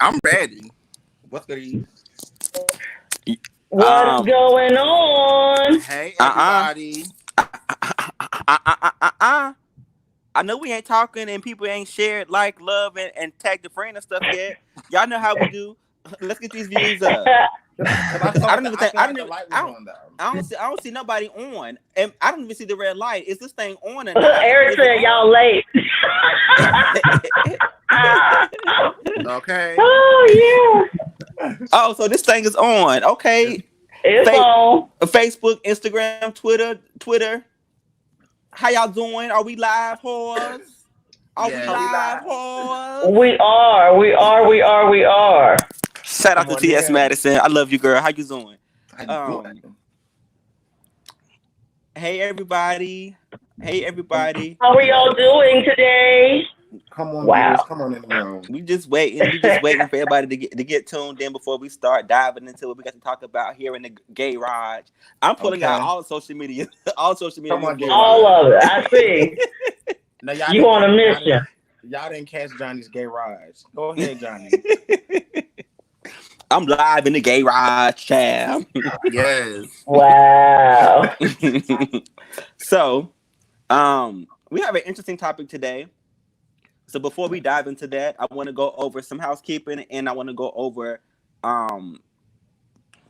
I'm ready. What's good, Eve? What's going on? Hey, Uh-uh. everybody. I know we ain't talking and people ain't shared, like, love, and tag the friend and stuff yet. Y'all know how we do. Let's get these views up. Because I Cause felt I like don't even I think feel like the light was I don't on though. I don't see nobody on, and I don't even see the red light. Is this thing on or not? Eric Is it said y'all late. Okay. Oh Oh, so this thing is on. Okay. yeah, it's on. Facebook, Instagram, Twitter. How y'all doing? Are we live, whores? Are we Yes. Are we live, live? whores? We are. Shout out Come to on T.S. in. Madison. I love you, girl. How you doing? How you Um, doing? hey everybody. Hey everybody. How are y'all doing today? Come on, viewers. Wow. Come on in the room. We just waiting. We just waiting for everybody to get tuned in before we start diving into what we got to talk about here in the Gay Raj. I'm pulling out Okay. all social media, all social media Come this on, Gay morning. All Raj. of it. I see. No, y'all You didn't on a catch mission. y'all didn't catch Johnny's Gay Raj. Go ahead, Johnny. I'm live in the Gay Raj chat. Yes. Wow. So, we have an interesting topic today. So before we dive into that, I want to go over some housekeeping, and I want to go over um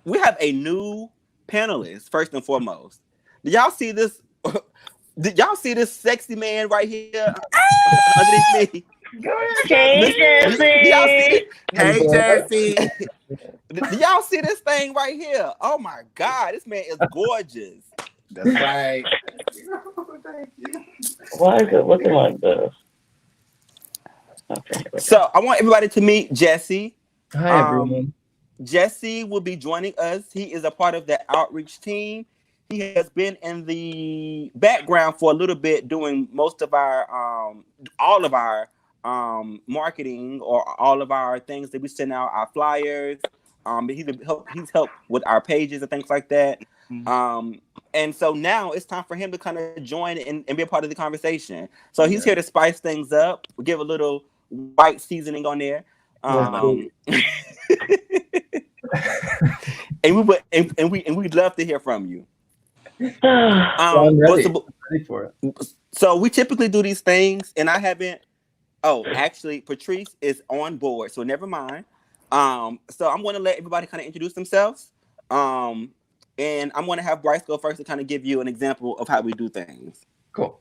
we have a new panelist first and foremost. Did y'all see this? Did y'all see this sexy man right here underneath me? Go ahead, Hey, Listen, Johnny. do y'all see Jesse. this? Hey, Jesse. Do y'all see this thing right here? Oh my God, this man is gorgeous. That's right. Thank you. Why is it looking like this? Okay, here we go. So I want everybody to meet Jesse. Hi, Um, everyone. Jesse will be joining us. He is a part of the outreach team. He has been in the background for a little bit, doing most of our, all of our marketing, or all of our things that we send out, our flyers. He's helped with our pages and things like that. Um, and so now it's time for him to kind of join and be a part of the conversation. So he's Yeah. here to spice things up, give a little white seasoning on there. Yes, Um, and we would and we'd love to hear from you. well, I'm But ready. I'm ready for it. so we typically do these things, and I haven't. Oh, actually, Patrice is on board, so never mind. So I'm going to let everybody kind of introduce themselves. Um, and I'm going to have Bryce go first to kind of give you an example of how we do things. Cool.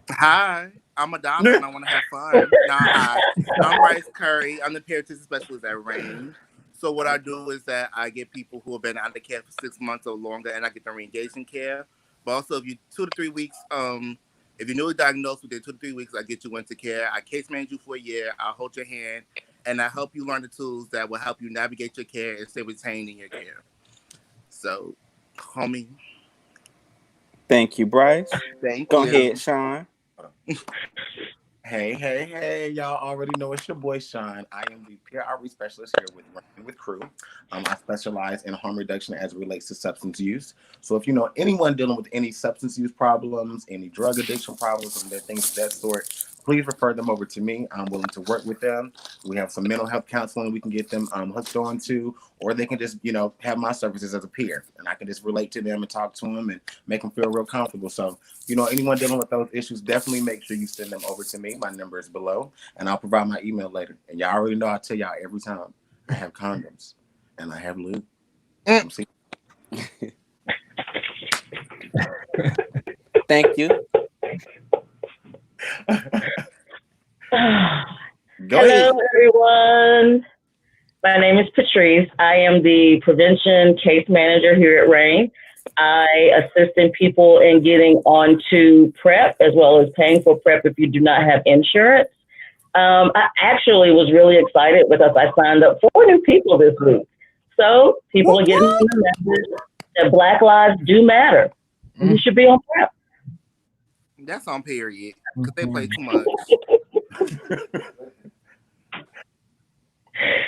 Hi. I'm Adonis and I want to have fun. Now, hi. I'm Bryce Curry. I'm the parenting specialist at Range. So what I do is that I get people who have been out of care for 6 months or longer, and I get them re-engaged in care. But also, if you 2 to 3 weeks, if you're newly diagnosed within 2 to 3 weeks, I get you into care. I case manage you for a year. I hold your hand, and I help you learn the tools that will help you navigate your care and stay retained in your care. So, homie, Thank you, Bryce. thank Go you. ahead, Sean. Hey. Y'all already know it's your boy, Sean. I am the peer outreach specialist here with Crew. I specialize in harm reduction as it relates to substance use. So if you know anyone dealing with any substance use problems, any drug addiction problems, and things of that sort, please refer them over to me. I'm willing to work with them. We have some mental health counseling we can get them hooked on to, or they can just, have my services as a peer, and I can just relate to them and talk to them and make them feel real comfortable. So anyone dealing with those issues, definitely make sure you send them over to me. My number is below, and I'll provide my email later. And y'all already know I tell y'all every time I have condoms and I have lube. Come see. Thank you. Go Hello, ahead. everyone. My name is Patrice. I am the prevention case manager here at RAIN. I assist in people in getting onto PrEP as well as paying for PrEP if you do not have insurance. I actually was really excited because I signed up 4 new people this week. So people are getting the message that Black lives do matter. You should be on PrEP. That's on period because they play too much.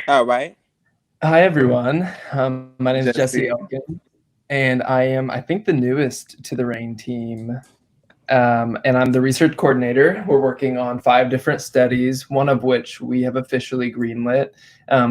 All right. Hi, everyone. My name is Jesse Jesse. Elkin, and I am, I think, the newest to the RAIN team. and I'm the research coordinator. We're working on 5 different studies, one of which we have officially greenlit,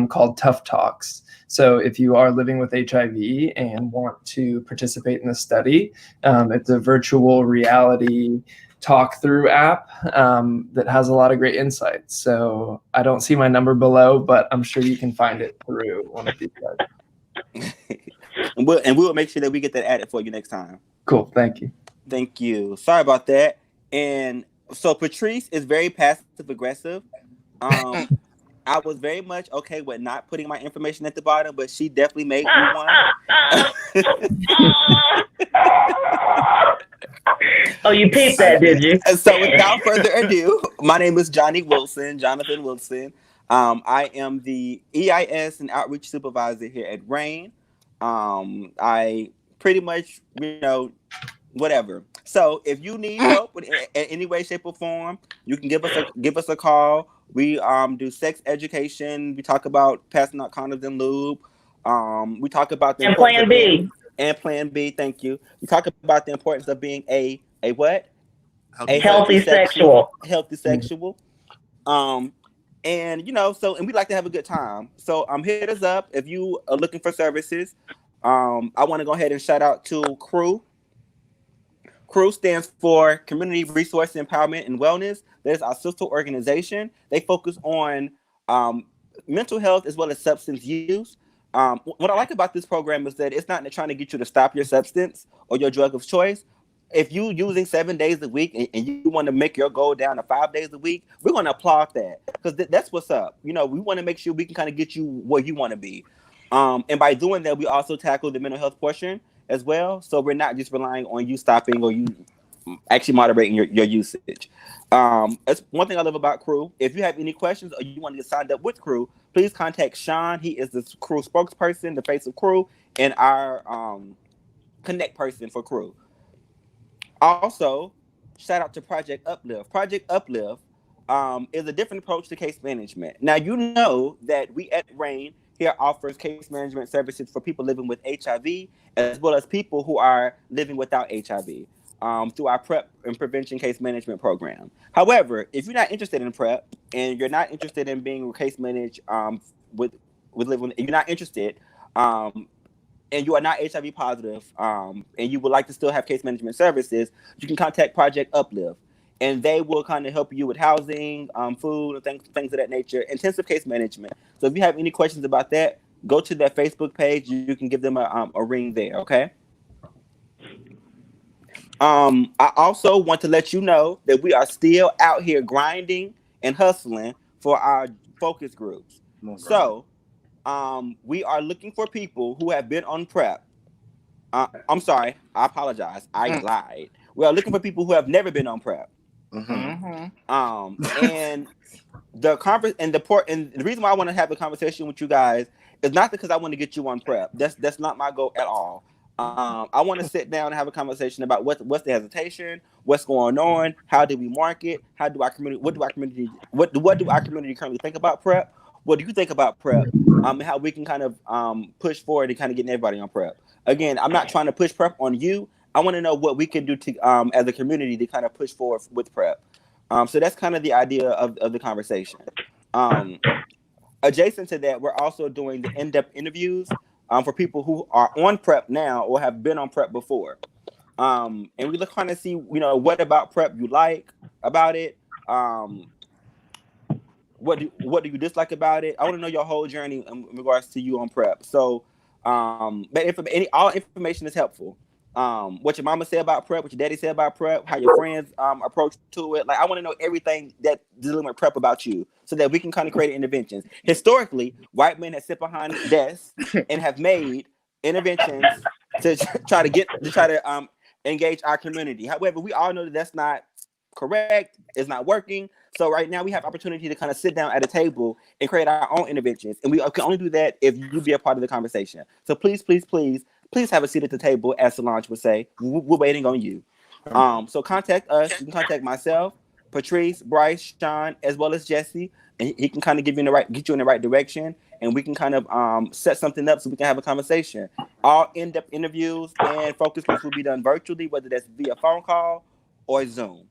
called Tough Talks. So if you are living with HIV and want to participate in the study, it's a virtual reality talk through app that has a lot of great insights. So I don't see my number below, but I'm sure you can find it through one of these guys. And we'll make sure that we get that added for you next time. Cool. Thank you. Thank you. Sorry about that. And so Patrice is very passive aggressive. I was very much okay with not putting my information at the bottom, but she definitely made me one. Oh, you peeped that, did you? So without further ado, my name is Jonathan Wilson. I am the EIS and Outreach Supervisor here at RAIN. I pretty much, whatever. So if you need help in any way, shape, or form, you can give us a call. We do sex education. We talk about passing out condoms and lube. We talk about the Plan B. And Plan B. Thank you. We talk about the importance of being a what? A healthy sexual. Healthy sexual. And we like to have a good time. So hit us up if you are looking for services. I want to go ahead and shout out to CREW. CREW stands for Community Resource Empowerment and Wellness. That is our sister organization. They focus on mental health as well as substance use. What I like about this program is that it's not trying to get you to stop your substance or your drug of choice. If you're using 7 days a week and you want to make your goal down to 5 days a week, we're going to applaud that because that's what's up. We want to make sure we can kind of get you where you want to be. And by doing that, we also tackle the mental health portion as well. So we're not just relying on you stopping or you actually moderating your usage. That's one thing I love about CREW. If you have any questions or you want to get signed up with CREW, please contact Sean. He is the CREW spokesperson, the face of CREW, and our connect person for CREW. Also, shout out to Project Uplift. Project Uplift is a different approach to case management. Now, you know that we at RAIN here offers case management services for people living with HIV as well as people who are living without HIV through our PrEP and prevention case management program. However, if you're not interested in PrEP and you're not interested in being case managed with living, you're not interested and you are not HIV positive and you would like to still have case management services, you can contact Project Uplift. And they will kind of help you with housing, food, and things of that nature, intensive case management. So if you have any questions about that, go to their Facebook page. You can give them a ring there, okay? I also want to let you know that we are still out here grinding and hustling for our focus groups. So we are looking for people who have been on PrEP. I'm sorry, I apologize. I lied. We are looking for people who have never been on PrEP. Mm-hmm. And the conference and the reason why I want to have a conversation with you guys is not because I want to get you on PrEP. That's not my goal at all. I want to sit down and have a conversation about what's the hesitation, what's going on, how do we market, what do our community currently think about PrEP, what do you think about PrEP, and how we can kind of push forward and kind of getting everybody on PrEP. Again, I'm not trying to push PrEP on you. I want to know what we can do to as a community to kind of push forward with PrEP. So that's kind of the idea of the conversation. Adjacent to that, we're also doing the in-depth interviews for people who are on PrEP now or have been on PrEP before. And we look kind of see, what about PrEP you like about it. What do you dislike about it? I want to know your whole journey in regards to you on PrEP. So, but all information is helpful. What your mama said about PrEP, what your daddy said about PrEP, how your friends approach to it. Like, I want to know everything that dealing with PrEP about you, so that we can kind of create interventions. Historically, white men have sit behind desks and have made interventions to try to engage our community. However, we all know that that's not correct. It's not working. So right now we have opportunity to kind of sit down at a table and create our own interventions, and we can only do that if you be a part of the conversation. So please have a seat at the table, as Solange would say. We're waiting on you. So contact us. You can contact myself, Patrice, Bryce, Sean, as well as Jesse, and he can kind of get you in the right direction, and we can kind of set something up so we can have a conversation. All in-depth interviews and focus groups will be done virtually, whether that's via phone call or Zoom.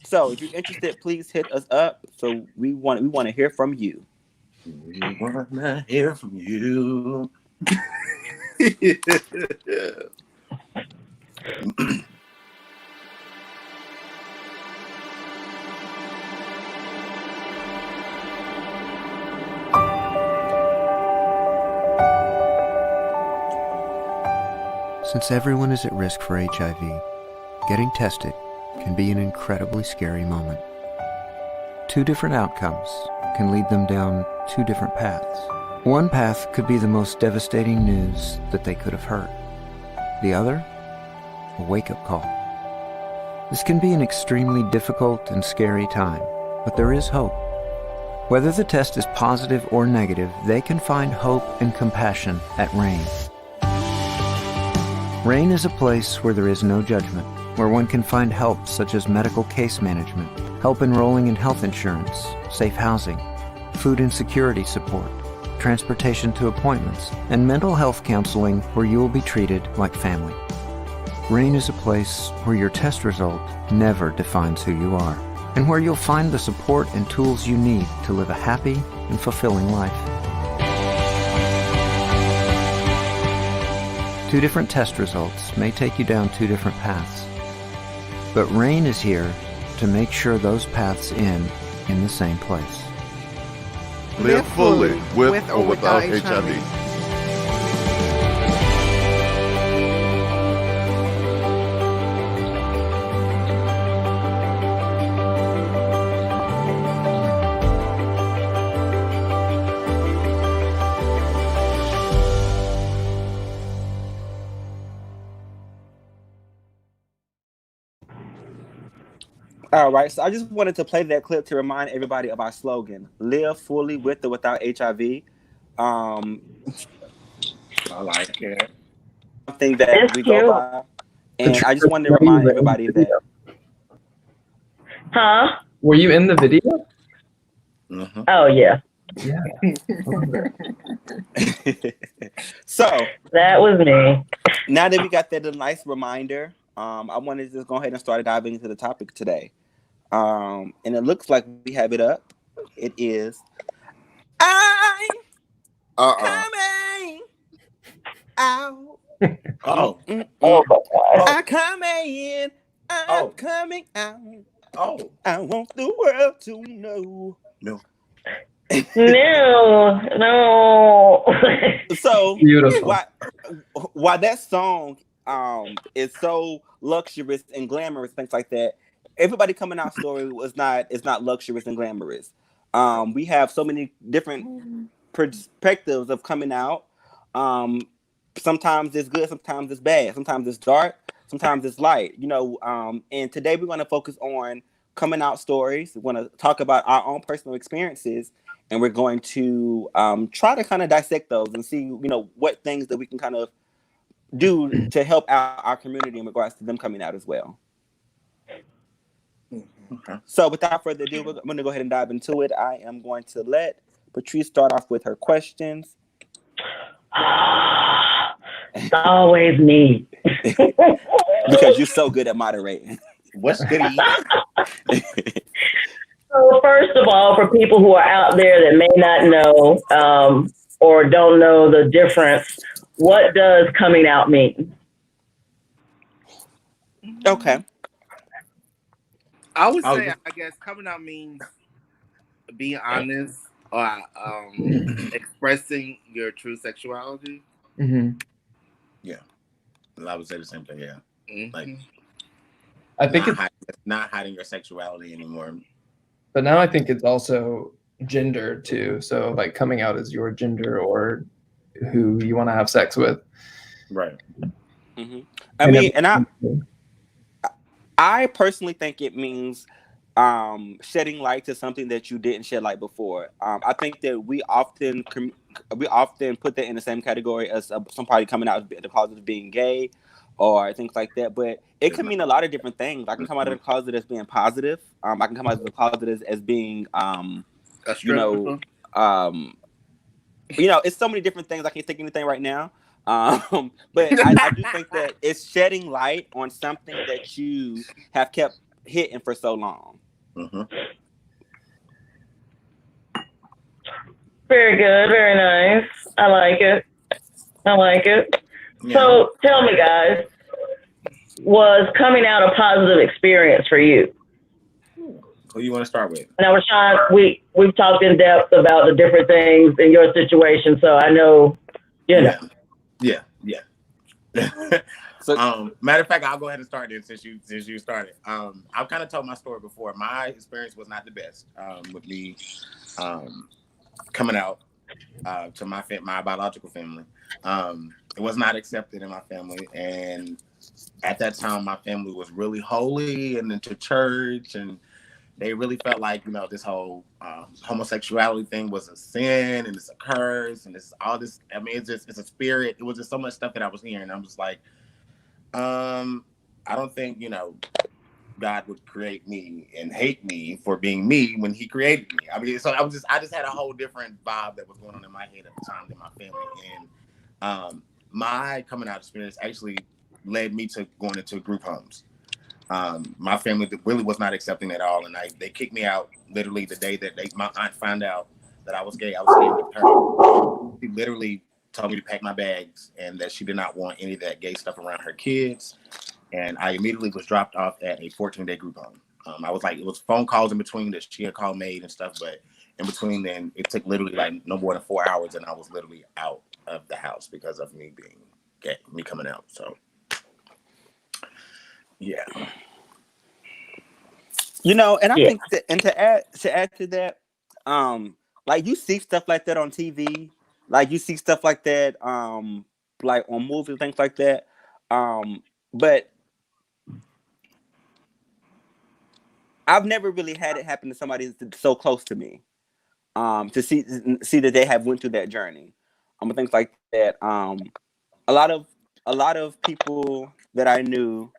So if you're interested, please hit us up. So we want to hear from you. We want to hear from you. Since everyone is at risk for HIV, getting tested can be an incredibly scary moment. Two different outcomes can lead them down two different paths. One path could be the most devastating news that they could have heard. The other, a wake-up call. This can be an extremely difficult and scary time, but there is hope. Whether the test is positive or negative, they can find hope and compassion at RAIN. RAIN is a place where there is no judgment, where one can find help such as medical case management, help enrolling in health insurance, safe housing, food insecurity support, transportation to appointments, and mental health counseling where you will be treated like family. RAIN is a place where your test result never defines who you are, and where you'll find the support and tools you need to live a happy and fulfilling life. Two different test results may take you down two different paths, but RAIN is here to make sure those paths end in the same place. Live fully with or without HIV. All right, so I just wanted to play that clip to remind everybody of our slogan: "Live fully with or without HIV." I like it. Something that we go by, and I just wanted to remind everybody that. Huh? Were you in the video? Mm-hmm. Oh, yeah. Yeah. So That was me. now that we got that nice reminder, I wanted to just go ahead and start diving into the topic today. And it looks like we have it up. It is I'm coming out. Oh. Oh, my God. I'm coming. I'm coming out. Oh. I want the world to know. No. No. So Beautiful. why that song is so luxurious and glamorous, things like that. Everybody Coming Out story is not luxurious and glamorous. We have so many different perspectives of coming out. Sometimes it's good, sometimes it's bad, sometimes it's dark, sometimes it's light. And today we're going to focus on coming out stories. We're going to talk about our own personal experiences, and we're going to try to kind of dissect those and see, what things that we can kind of do to help out our community in regards to them coming out as well. Okay. So without further ado, I'm going to go ahead and dive into it. I am going to let Patrice start off with her questions. It's always me. Because you're so good at moderating. What's goody? So first of all, for people who are out there that may not know or don't know the difference, what does coming out mean? Okay. I would say, I guess, coming out means being honest or expressing your true sexuality. Mm-hmm. I would say the same thing. Yeah. Mm-hmm. Like, I think not hiding your sexuality anymore. but now I think it's also gender too. So like coming out as your gender or who you want to have sex with. Right. Mm-hmm. I personally think it means shedding light to something that you didn't shed light before. I think that we often put that in the same category as somebody coming out of the closet of being gay or things like that. But it can mean a lot of different things. I can come out of the closet as being positive. I can come out of the closet as being, it's so many different things. I can't think of anything right now. But I do think that it's shedding light on something that you have kept hidden for so long. Mm-hmm. Very good. Very nice. I like it. Yeah. So tell me, guys, was coming out a positive experience for you? Who you want to start with? Now, Rashawn, we've talked in depth about the different things in your situation, so I know, you know. Yeah. So, Matter of fact, I'll go ahead and start this since you started. I've kind of told my story before. My experience was not the best with me coming out to my biological family. It was not accepted in my family, and at that time, my family was really holy and into church, and they really felt like, you know, this whole homosexuality thing was a sin and it's a curse and it's all this. I mean, it's a spirit. It was just so much stuff that I was hearing. I'm just like, I don't think, you know, God would create me and hate me for being me when He created me. I mean, so I just had a whole different vibe that was going on in my head at the time than my family. And my coming out experience actually led me to going into group homes. My family really was not accepting at all, and they kicked me out literally the day that my aunt found out that I was gay. I was staying with her. She literally told me to pack my bags and that she did not want any of that gay stuff around her kids. And I immediately was dropped off at a 14-day group home. I was like, it was phone calls in between that she had called made and stuff, but in between then it took literally like no more than 4 hours, and I was literally out of the house because of me being gay, me coming out. So yeah. you know, and I think that, and to add to that, like you see stuff like that on TV, like you see stuff like that, like on movies, things like that. But I've never really had it happen to somebody that's so close to me. To see that they have went through that journey. Things like that. A lot of people that I knew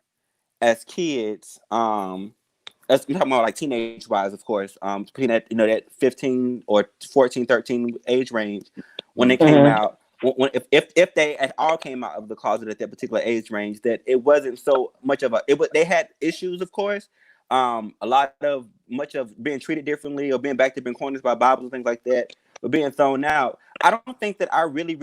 as kids, as I'm talking about like teenage wise, of course, between that, you know, that 15 or 14, 13 age range, when they came out, if they at all came out of the closet at that particular age range, that it wasn't so much of they had issues, of course. Much of being treated differently or being backed up in corners by Bibles and things like that, but being thrown out. I don't think that I really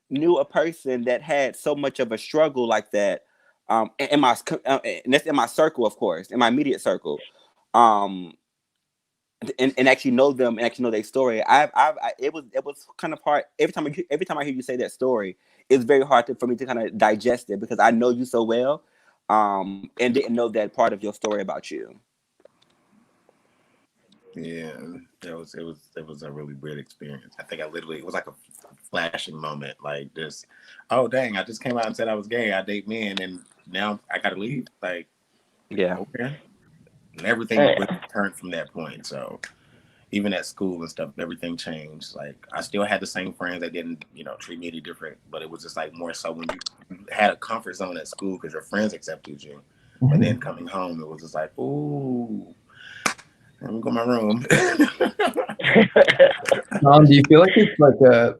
knew a person that had so much of a struggle like that. And that's in my circle, of course, in my immediate circle, and actually know them and actually know their story. It was kind of hard every time I hear you say that story. It's very hard for me to kind of digest it because I know you so well, and didn't know that part of your story about you. Yeah, it was a really weird experience. I think it was like a flashing moment, like this. Oh dang! I just came out and said I was gay. I date men, and now I gotta leave. Like, yeah, okay. And everything really turned from that point. So even at school and stuff, everything changed. Like I still had the same friends that didn't, you know, treat me any different, but it was just like more so when you had a comfort zone at school because your friends accepted you, and then coming home, it was just like, ooh. Let me go to my room. Do you feel like it's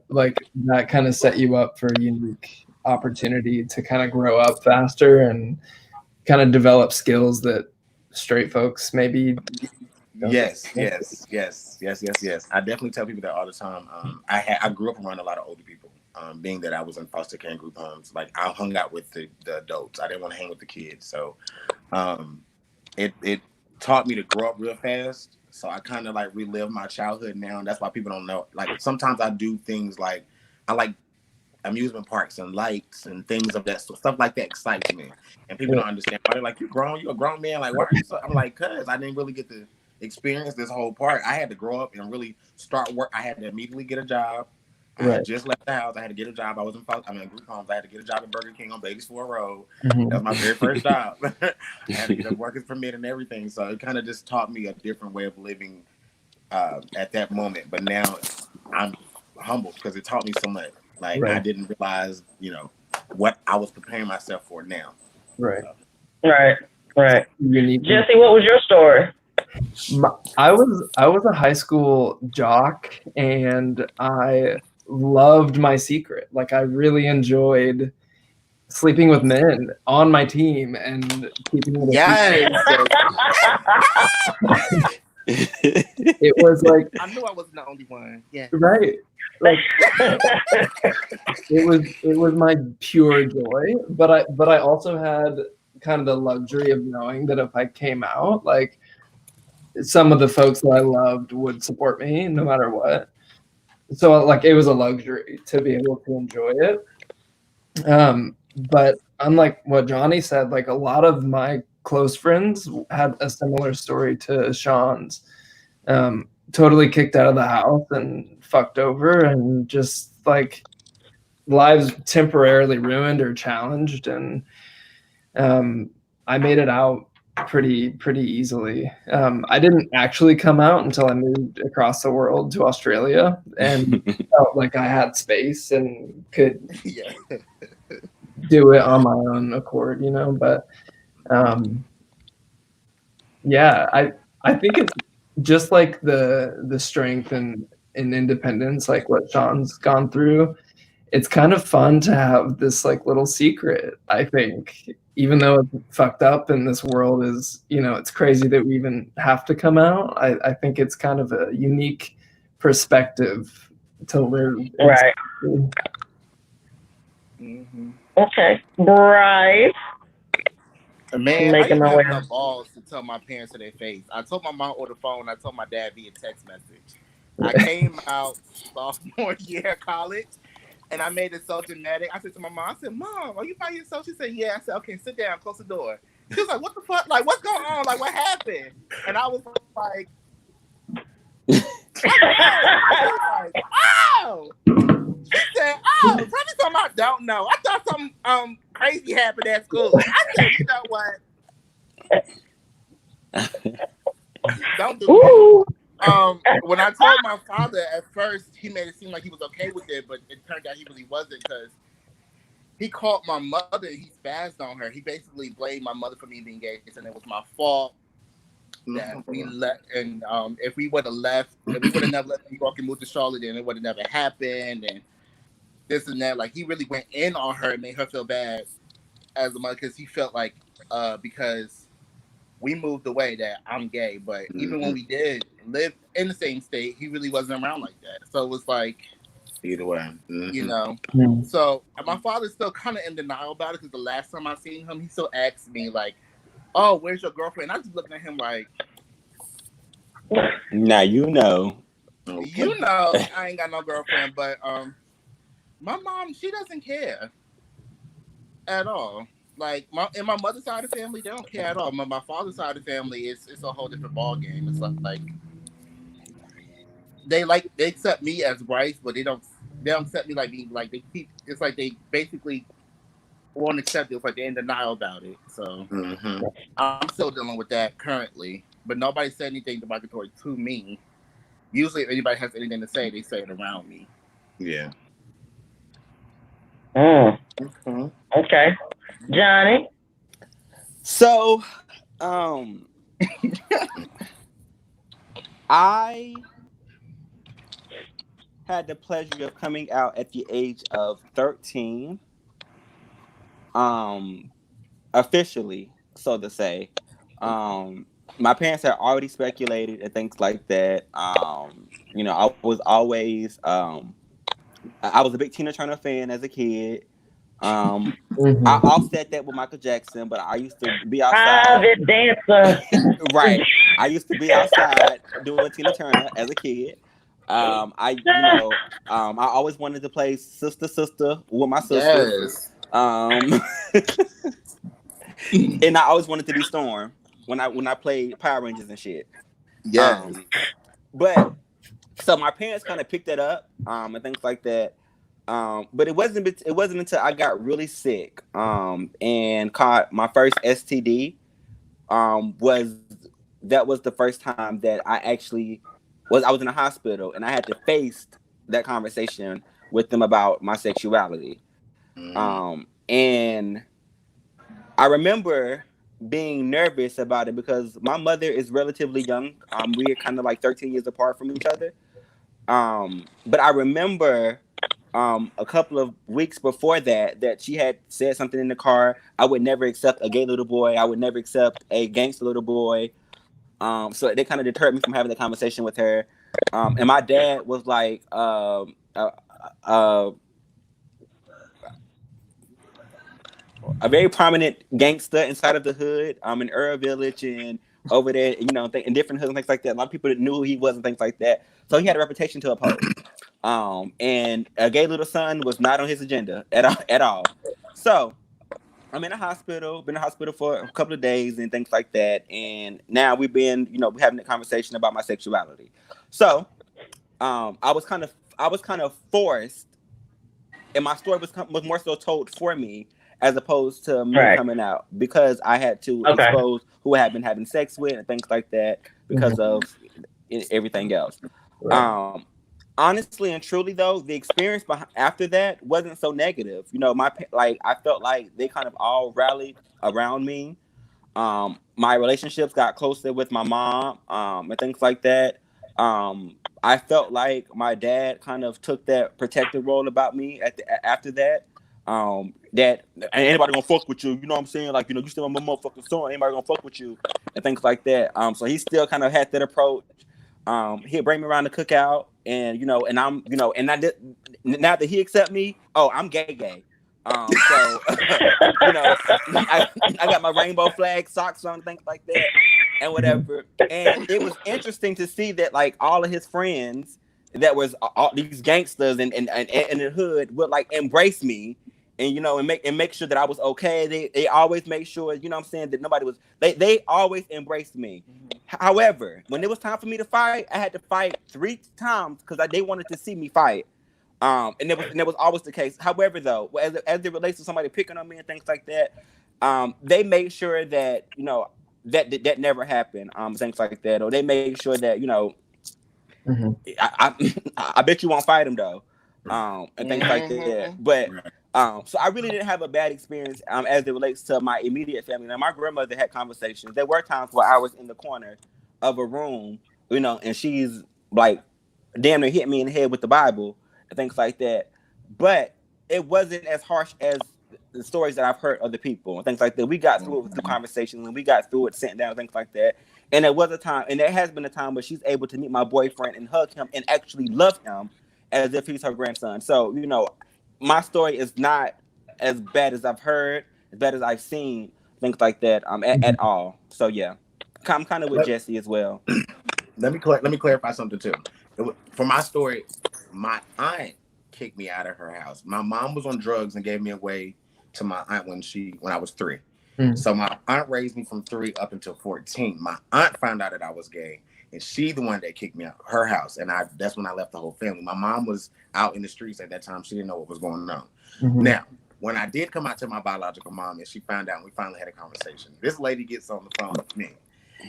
like that kind of set you up for a unique opportunity to kind of grow up faster and kind of develop skills that straight folks maybe don't? Yes. I definitely tell people that all the time. I grew up around a lot of older people. Being that I was in foster care and group homes, like I hung out with the adults. I didn't want to hang with the kids, so it taught me to grow up real fast. So I kind of like relive my childhood now, and that's why people don't know. Like sometimes I do things like I like amusement parks and lights and things of that stuff like that excites me, and people don't understand. They're like, you're a grown man, like why are you so? I'm like, cause I didn't really get to experience this whole part. I had to grow up and really start work. I had to immediately get a job. I had just left the house. I had to get a job. I was in group homes. I had to get a job at Burger King on Bates Ford Road. That was my very first job. I had to get a worker's permit and everything. So it kind of just taught me a different way of living at that moment. But now I'm humbled because it taught me so much. Like I didn't realize, you know, what I was preparing myself for now. Right. Jesse, what was your story? I was a high school jock, and I loved my secret. Like I really enjoyed sleeping with men on my team and keeping it. Yes. It was like, I knew I wasn't the only one. Yeah. right. Like it was my pure joy, but I also had kind of the luxury of knowing that if I came out, like some of the folks that I loved would support me no matter what. So like it was a luxury to be able to enjoy it. But unlike what Johnny said, like a lot of my close friends had a similar story to Sean's. Totally kicked out of the house and fucked over, and just like lives temporarily ruined or challenged. And I made it out pretty easily. I didn't actually come out until I moved across the world to Australia and felt like I had space and could Yeah. do it on my own accord, you know. But yeah, I think it's just like the strength and independence, like what Sean's gone through. It's kind of fun to have this like little secret, I think, even though it's fucked up and this world is, you know, it's crazy that we even have to come out. I think it's kind of a unique perspective to live. Right. Mm-hmm. Okay. Bryce. Man, I Making didn't my have way. enough balls to tell my parents to their face. I told my mom over the phone. I told my dad via text message. I came out sophomore year of college, and I made it so dramatic. I said to my mom, I said, "Mom, are you by yourself?" She said, "Yeah." I said, "Okay, sit down, close the door." She was like, "What the fuck? Like, what's going on? Like, what happened?" And I was like, "Oh." She said, "Oh, tell me something I don't know. I thought something crazy happened at school." I said, "You know what? Don't do that." Ooh. When I told my father at first, he made it seem like he was okay with it, but it turned out he really wasn't, because he called my mother. He spazzed on her. He basically blamed my mother for me being gay, and it was my fault that we left. And if we would have left, if we would have never left New York and moved to Charlotte, then it would have never happened. And this and that. Like, he really went in on her and made her feel bad as a mother, because he felt like because we moved away that I'm gay. But even when we did live in the same state, he really wasn't around like that. So it was like, Either way. you know. Mm. So my father's still kind of in denial about it, because the last time I seen him, he still asked me like, "Oh, where's your girlfriend?" I was just looking at him like, Now you know. you know, I ain't got no girlfriend. But my mom, she doesn't care at all. Like, in my mother's side of the family, they don't care at all. My father's side of the family, it's a whole different ball game. It's like they accept me as Bryce, but they don't accept me like being like, they keep, it's like they basically won't accept it. It's like they're in denial about it. So I'm still dealing with that currently, but nobody said anything derogatory to me. Usually if anybody has anything to say, they say it around me. Yeah. Okay. Johnny. So, I had the pleasure of coming out at the age of 13. Officially, so to say. My parents had already speculated and things like that. You know, I was always I was a big Tina Turner fan as a kid. I offset that with Michael Jackson, but I used to be outside. Private dancer. Right. I used to be outside doing Tina Turner as a kid. I always wanted to play sister with my sisters. Yes. And I always wanted to be Storm when I played Power Rangers and shit. Yes. But so my parents kind of picked that up and things like that. But it wasn't until I got really sick and caught my first STD was the first time that I was in a hospital, and I had to face that conversation with them about my sexuality. And I remember being nervous about it because my mother is relatively young. We are kind of like 13 years apart from each other. But I remember a couple of weeks before that she had said something in the car. I would never accept a gay little boy. I would never accept a gangster little boy. So they kind of deterred me from having the conversation with her. And my dad was like, a very prominent gangster inside of the hood, in Earl Village and over there, in different hoods and things like that. A lot of people knew who he was and things like that. So he had a reputation to uphold. And a gay little son was not on his agenda at all. So I'm in a hospital, been in the hospital for a couple of days and things like that. And now we've been, we're having a conversation about my sexuality. So I was kind of forced, and my story was more so told for me as opposed to me coming out, because I had to expose who I had been having sex with and things like that because of everything else. Right. Honestly and truly, though, the experience after that wasn't so negative. I felt like they kind of all rallied around me. My relationships got closer with my mom and things like that. I felt like my dad kind of took that protective role about me after that. That ain't anybody gonna fuck with you, you know what I'm saying? Like, you still my motherfucking son, anybody gonna fuck with you and things like that. So he still kind of had that approach. He'd bring me around the cookout, and and I'm, and I did, now that he accept me, I'm gay. So I got my rainbow flag socks on, things like that, and whatever. And it was interesting to see that like all of his friends that was all these gangsters and in the hood would like embrace me. And and make sure that I was okay. They always make sure, that nobody was. They always embraced me. However, when it was time for me to fight, I had to fight 3 times because they wanted to see me fight. And it was always the case. However, though, as it relates to somebody picking on me and things like that, they made sure that that never happened. Things like that, or they made sure that I bet you won't fight him though, and things like that. But. So I really didn't have a bad experience as it relates to my immediate family. Now, my grandmother had conversations. There were times where I was in the corner of a room, and she's like damn near hit me in the head with the Bible and things like that. But it wasn't as harsh as the stories that I've heard of the people and things like that. We got through it through conversations, and we got through it sitting down, things like that. And there was a time, and there has been a time where she's able to meet my boyfriend and hug him and actually love him as if he's her grandson. So, my story is not as bad as I've heard, as bad as I've seen, things like that at all. So yeah, I'm kind of with Jesse as well. Let me clarify something too. For my story, my aunt kicked me out of her house. My mom was on drugs and gave me away to my aunt when I was 3. So my aunt raised me from 3 up until 14. My aunt found out that I was gay, and she the one that kicked me out of her house. And that's when I left the whole family. My mom was out in the streets at that time. She didn't know what was going on. Now, when I did come out to my biological mom and she found out, and we finally had a conversation, this lady gets on the phone with me.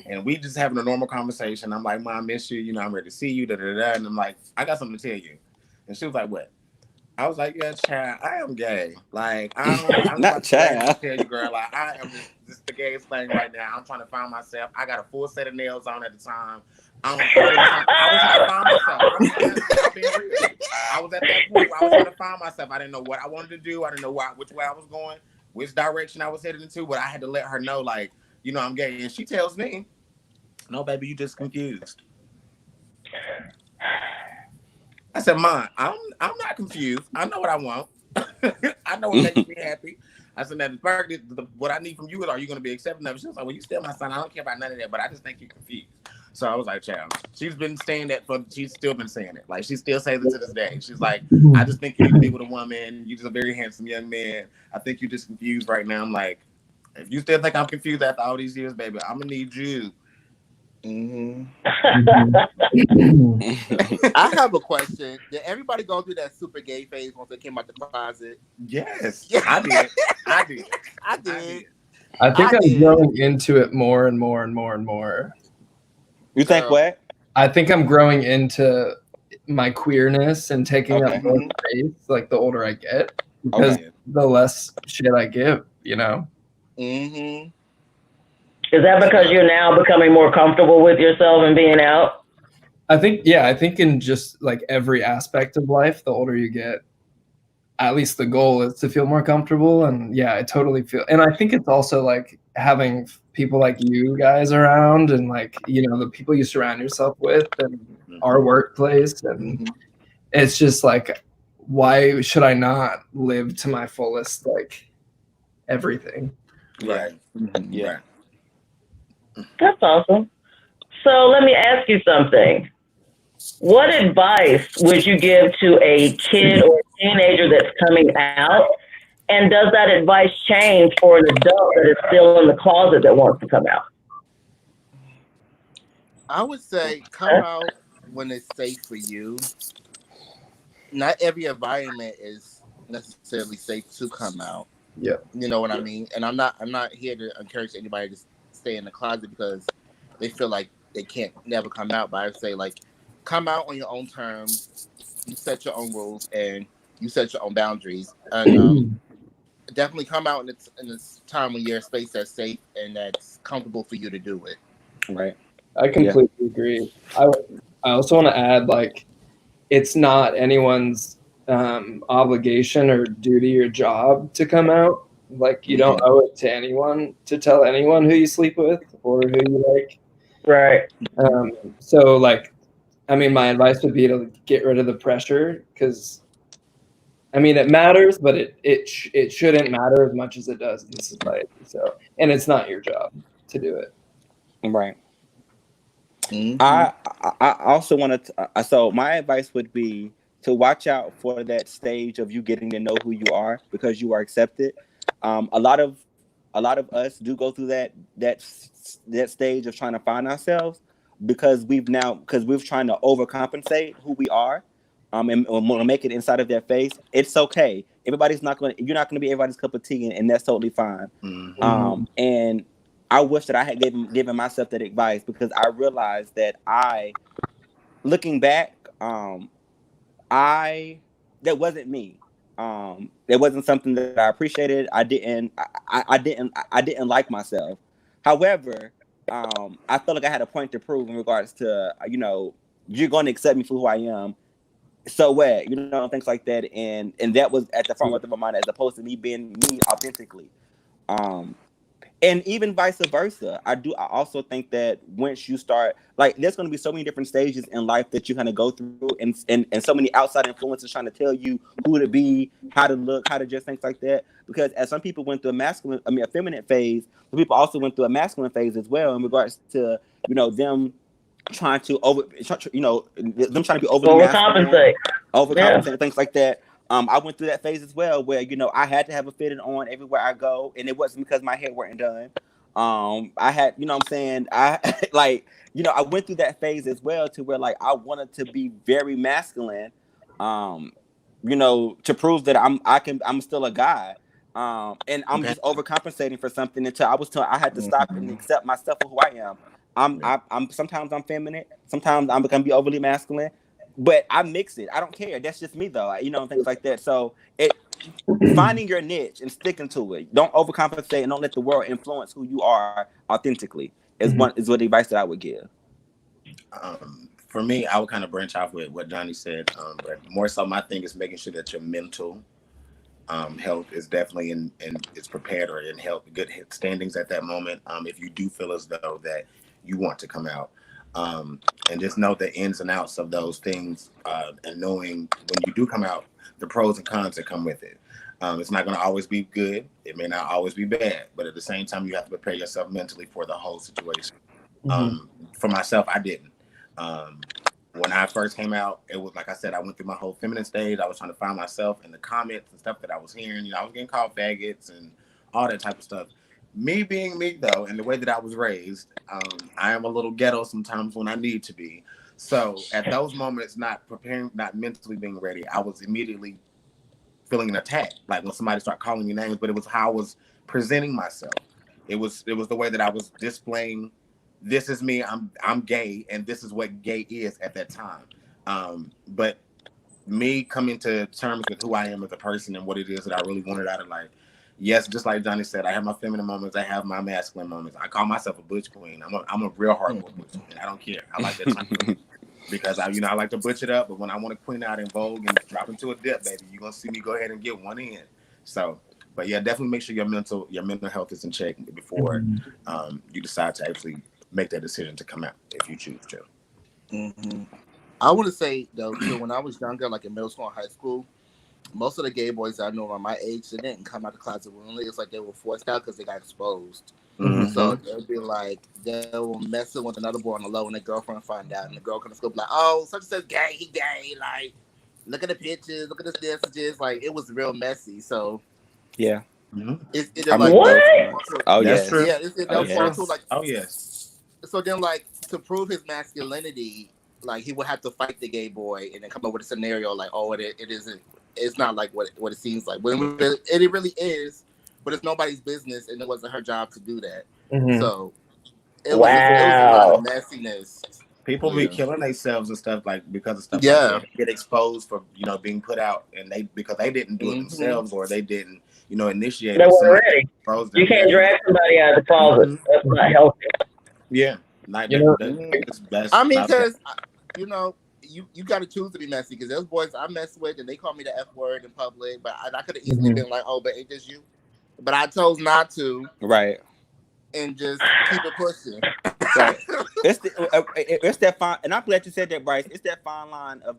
And we just having a normal conversation. I'm like, Mom, I miss you. I'm ready to see you. And I'm like, I got something to tell you. And she was like, what? I was like, yeah, child, I am gay. Like, I'm not child. Tell you, girl, like, I am just the gayest thing right now. I'm trying to find myself. I got a full set of nails on at the time. I was trying to find myself. I was at that point where I was trying to find myself. I didn't know what I wanted to do. I didn't know which way I was going, which direction I was headed into. But I had to let her know, like, I'm gay. And she tells me, no, baby, you just confused. I said, Mom, I'm not confused. I know what I want. I know what makes me happy. I said, now, what I need from you is, are you going to be accepting of it? She was like, well, you still my son. I don't care about none of that, but I just think you're confused. So I was like, child, she's been saying that she's still been saying it. Like, she still says it to this day. She's like, I just think you need to be with a woman. You're just a very handsome young man. I think you're just confused right now. I'm like, if you still think I'm confused after all these years, baby, I'm going to need you. I have a question. Did everybody go through that super gay phase once they came out the closet? Yes, I did. I did. I think I'm growing into it more and more and more and more. You think what? I think I'm growing into my queerness and taking up more space like the older I get, because the less shit I give, Is that because you're now becoming more comfortable with yourself and being out? I think in just like every aspect of life, the older you get, at least the goal is to feel more comfortable. And yeah, I totally feel, and I think it's also like having people like you guys around, and like, you know, the people you surround yourself with, and our workplace, and it's just like, why should I not live to my fullest, like everything? Right. Yeah. That's awesome. So let me ask you something. What advice would you give to a kid or teenager that's coming out? And does that advice change for an adult that is still in the closet that wants to come out? I would say come out when it's safe for you. Not every environment is necessarily safe to come out. Yeah. You know what I mean? And I'm not here to encourage anybody to stay in the closet because they feel like they can't never come out. But I would say, like, come out on your own terms. You set your own rules and you set your own boundaries. And definitely come out in this time when you're in a space that's safe and that's comfortable for you to do it. Right. I completely agree. I also want to add, like, it's not anyone's obligation or duty or job to come out. Like, you don't owe it to anyone to tell anyone who you sleep with or who you like. Right. So, like, I mean, my advice would be to get rid of the pressure, because, I mean, it matters, but it shouldn't matter as much as it does in society. So, and it's not your job to do it. Right. I also want to. So my advice would be to watch out for that stage of you getting to know who you are, because you are accepted. A lot of us do go through that stage of trying to find ourselves, because we've trying to overcompensate who we are, and want to make it inside of their face. It's okay. You're not going to be everybody's cup of tea, and that's totally fine. And I wish that I had given myself that advice, because I realized that looking back, that wasn't me. That wasn't something that I appreciated. I didn't like myself. However, I felt like I had a point to prove in regards to, you're going to accept me for who I am. So what, things like that. And that was at the front of my mind, as opposed to me being me authentically. And even vice versa. I also think that once you start, like, there's going to be so many different stages in life that you kind of go through, and so many outside influences trying to tell you who to be, how to look, how to just things like that. Because as some people went through a feminine phase, some people also went through a masculine phase as well, in regards to, them trying to them trying to be overcompensate, things like that. I went through that phase as well, where, I had to have a fitted on everywhere I go, and it wasn't because my hair wasn't done. I had, I went through that phase as well, to where, like, I wanted to be very masculine, to prove that I'm still a guy. And I'm just overcompensating for something until I had to stop and accept myself for who I am. I'm sometimes I'm feminine, sometimes I'm going to be overly masculine. But I mix it. I don't care. That's just me, though. Things like that. So finding your niche and sticking to it. Don't overcompensate, and don't let the world influence who you are authentically. Is what advice that I would give. For me, I would kind of branch off with what Johnny said. But more so, my thing is making sure that your mental health is definitely in it's prepared or in good standings at that moment. If you do feel as though that you want to come out. And just know the ins and outs of those things, and knowing when you do come out, the pros and cons that come with it. It's not going to always be good. It may not always be bad, but at the same time, you have to prepare yourself mentally for the whole situation. For myself, I didn't. When I first came out, it was like I said, I went through my whole feminine stage. I was trying to find myself in the comments and stuff that I was hearing. I was getting called faggots and all that type of stuff. Me being me, though, and the way that I was raised, I am a little ghetto sometimes when I need to be. So at those moments, not preparing, not mentally being ready, I was immediately feeling an attack. Like when somebody started calling me names, but it was how I was presenting myself. It was the way that I was displaying, this is me, I'm gay, and this is what gay is at that time. But me coming to terms with who I am as a person and what it is that I really wanted out of life. Yes, just like Johnny said, I have my feminine moments. I have my masculine moments. I call myself a butch queen. I'm a real hardcore butch queen. I don't care. I like that type of because I like to butch it up, but when I want to queen out in Vogue and drop into a dip, baby, you're gonna see me go ahead and get one in. So, but yeah, definitely make sure your mental health is in check before you decide to actually make that decision to come out if you choose to. Mm-hmm. I want to say though, too, when I was younger, like in middle school and high school, most of the gay boys I knew around my age, they didn't come out the closet willingly. It's like they were forced out because they got exposed. Mm-hmm. So they'll be like, they were messing with another boy on the low, and their girlfriend find out, and the girl comes to school be like, oh, such and such gay, he gay. Like, look at the pictures, look at the messages. Like, it was real messy. So Yeah. it's I mean, like, what? Oh That's yes. true. yeah, it's Oh, yes. like, Oh yes. so then like to prove his masculinity, like he would have to fight the gay boy and then come up with a scenario like, oh, it isn't. It's not like what it seems like. When it really is, but it's nobody's business, and it wasn't her job to do that. So it was a lot of messiness. People be killing themselves and stuff like because of stuff. Yeah, like that. Get exposed for being put out, and because they didn't do it themselves or they didn't initiate. They weren't ready. You can't drag somebody out of the closet. That's not healthy. Yeah, like that's I mean, because you got to choose to be messy. Because those boys I mess with, and they call me the F word in public, but I could have easily been like, oh, but ain't this you? But I chose not to. Right. And just keep it pushing. So it's that fine, and I'm glad you said that, Bryce. It's that fine line of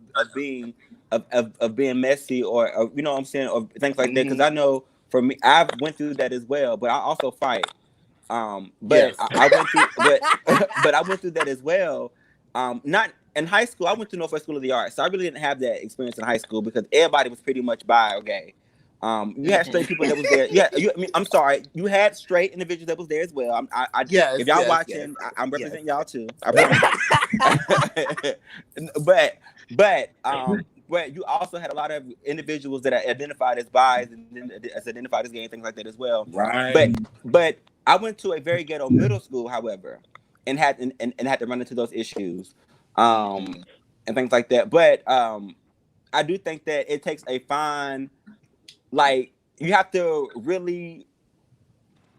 being messy, or you know what I'm saying, or things like that. Because I know for me, I've went through that as well, but I also fight. But yes. I went through, but I went through that as well. Not in high school. I went to Northwest School of the Arts, so I really didn't have that experience in high school because everybody was pretty much bi or gay. You had straight people that was there. Yeah, I'm sorry. You had straight individuals that was there as well. If y'all watching, I'm representing y'all too. But you also had a lot of individuals that are identified as bi and then as identified as gay and things like that as well. Right. But I went to a very ghetto middle school, however, and had to run into those issues, and things like that. But I do think that it takes a fine. Like, you have to really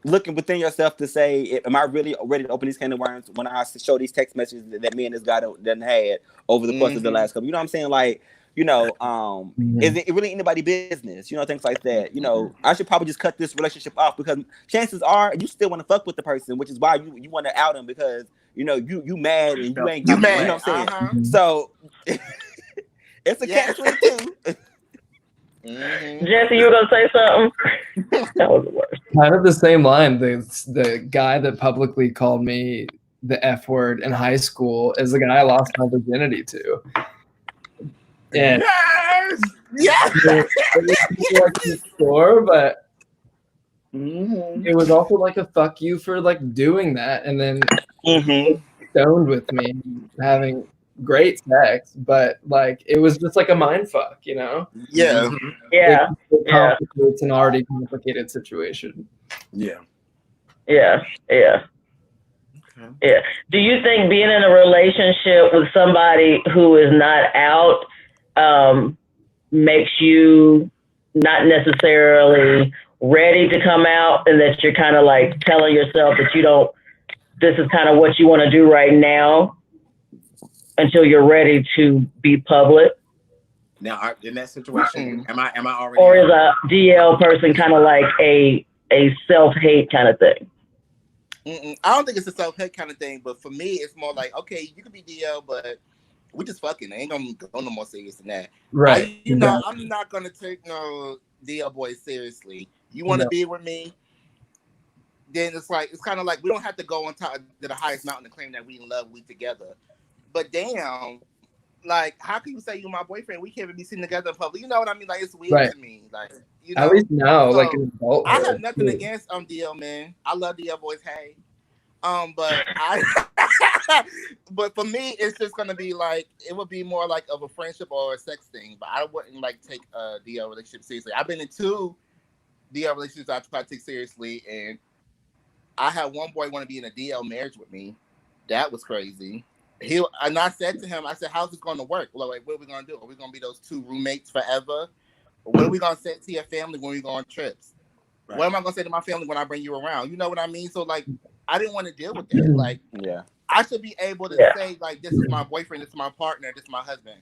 look within yourself to say, am I really ready to open these can of worms when I show these text messages that me and this guy done had over the course of the last couple? You know what I'm saying? Like, is it really anybody's business? Things like that. I should probably just cut this relationship off because chances are you still want to fuck with the person, which is why you want to out him because, you mad and you ain't mad. You know what I'm saying? So it's a catch-22. Jesse, you were gonna say something? That was the worst. Kind of the same line. The guy that publicly called me the F word in high school is the guy I lost my virginity to. And it was sure, but it was also like a fuck you for like doing that, and then stoned with me having great sex, but like it was just like a mind fuck, Yeah. Yeah. It complicates an already complicated situation. Yeah. Do you think being in a relationship with somebody who is not out makes you not necessarily ready to come out, and that you're kind of like telling yourself that this is kind of what you want to do right now until you're ready to be public? Now, in that situation, am I already? Or is a DL person kind of like a self-hate kind of thing? I don't think it's a self-hate kind of thing, but for me, it's more like, okay, you can be DL, but we just fucking. I ain't gonna go no more serious than that. Right. I'm not gonna take no DL boy seriously. You want to be with me? Then it's kind of like we don't have to go on top of the highest mountain to claim that we in love, we together. But damn, like, how can you say you're my boyfriend? We can't even be sitting together in public. You know what I mean? Like, it's weird to me. Like, at least now, so, like an adult. I have nothing against DL man. I love DL boys. Hey, but but for me, it's just gonna be like it would be more like of a friendship or a sex thing. But I wouldn't like take a DL relationship seriously. I've been in 2 DL relationships I try to take seriously, and I had one boy want to be in a DL marriage with me. That was crazy. And I said to him, I said, how's this going to work? Like, what are we going to do? Are we going to be those 2 roommates forever? Or what are we going to say to your family when we go on trips? What am I going to say to my family when I bring you around? You know what I mean? So, like, I didn't want to deal with that. Like, I should be able to Yeah. say like, this is my boyfriend, this is my partner, this is my husband.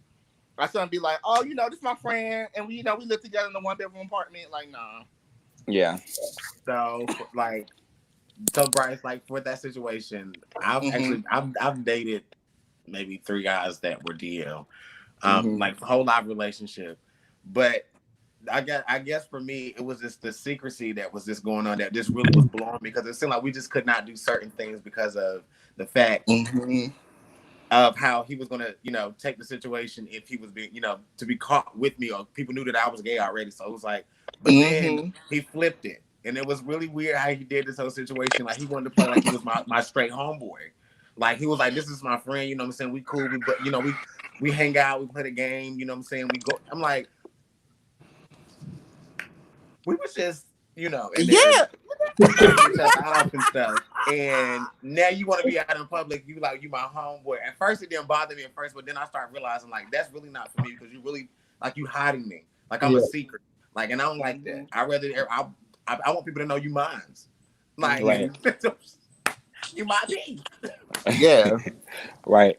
I shouldn't be like, oh, this is my friend, and we live together in a 1-bedroom apartment. Like, nah. Yeah. So Bryce, like for that situation, I've dated maybe 3 guys that were DL, like a whole live relationship, but I guess for me it was just the secrecy that was just going on that just really was blowing me, because it seemed like we just could not do certain things because of the fact of how he was going to take the situation if he was being to be caught with me, or people knew that I was gay already. So it was like, but then he flipped it, and it was really weird how he did this whole situation. Like he wanted to play like he was my straight homeboy. Like he was like, this is my friend, you know what I'm saying, we cool, we hang out, we play the game, you know what I'm saying, we go. I'm like, we was just, and then off and stuff. And now you want to be out in public, you like, you my homeboy. At first it didn't bother me at first, but then I started realizing like that's really not for me, because you really like you hiding me. Like I'm a secret. Like, and I don't like that. I want people to know you mines. Like you might be. Yeah. Right.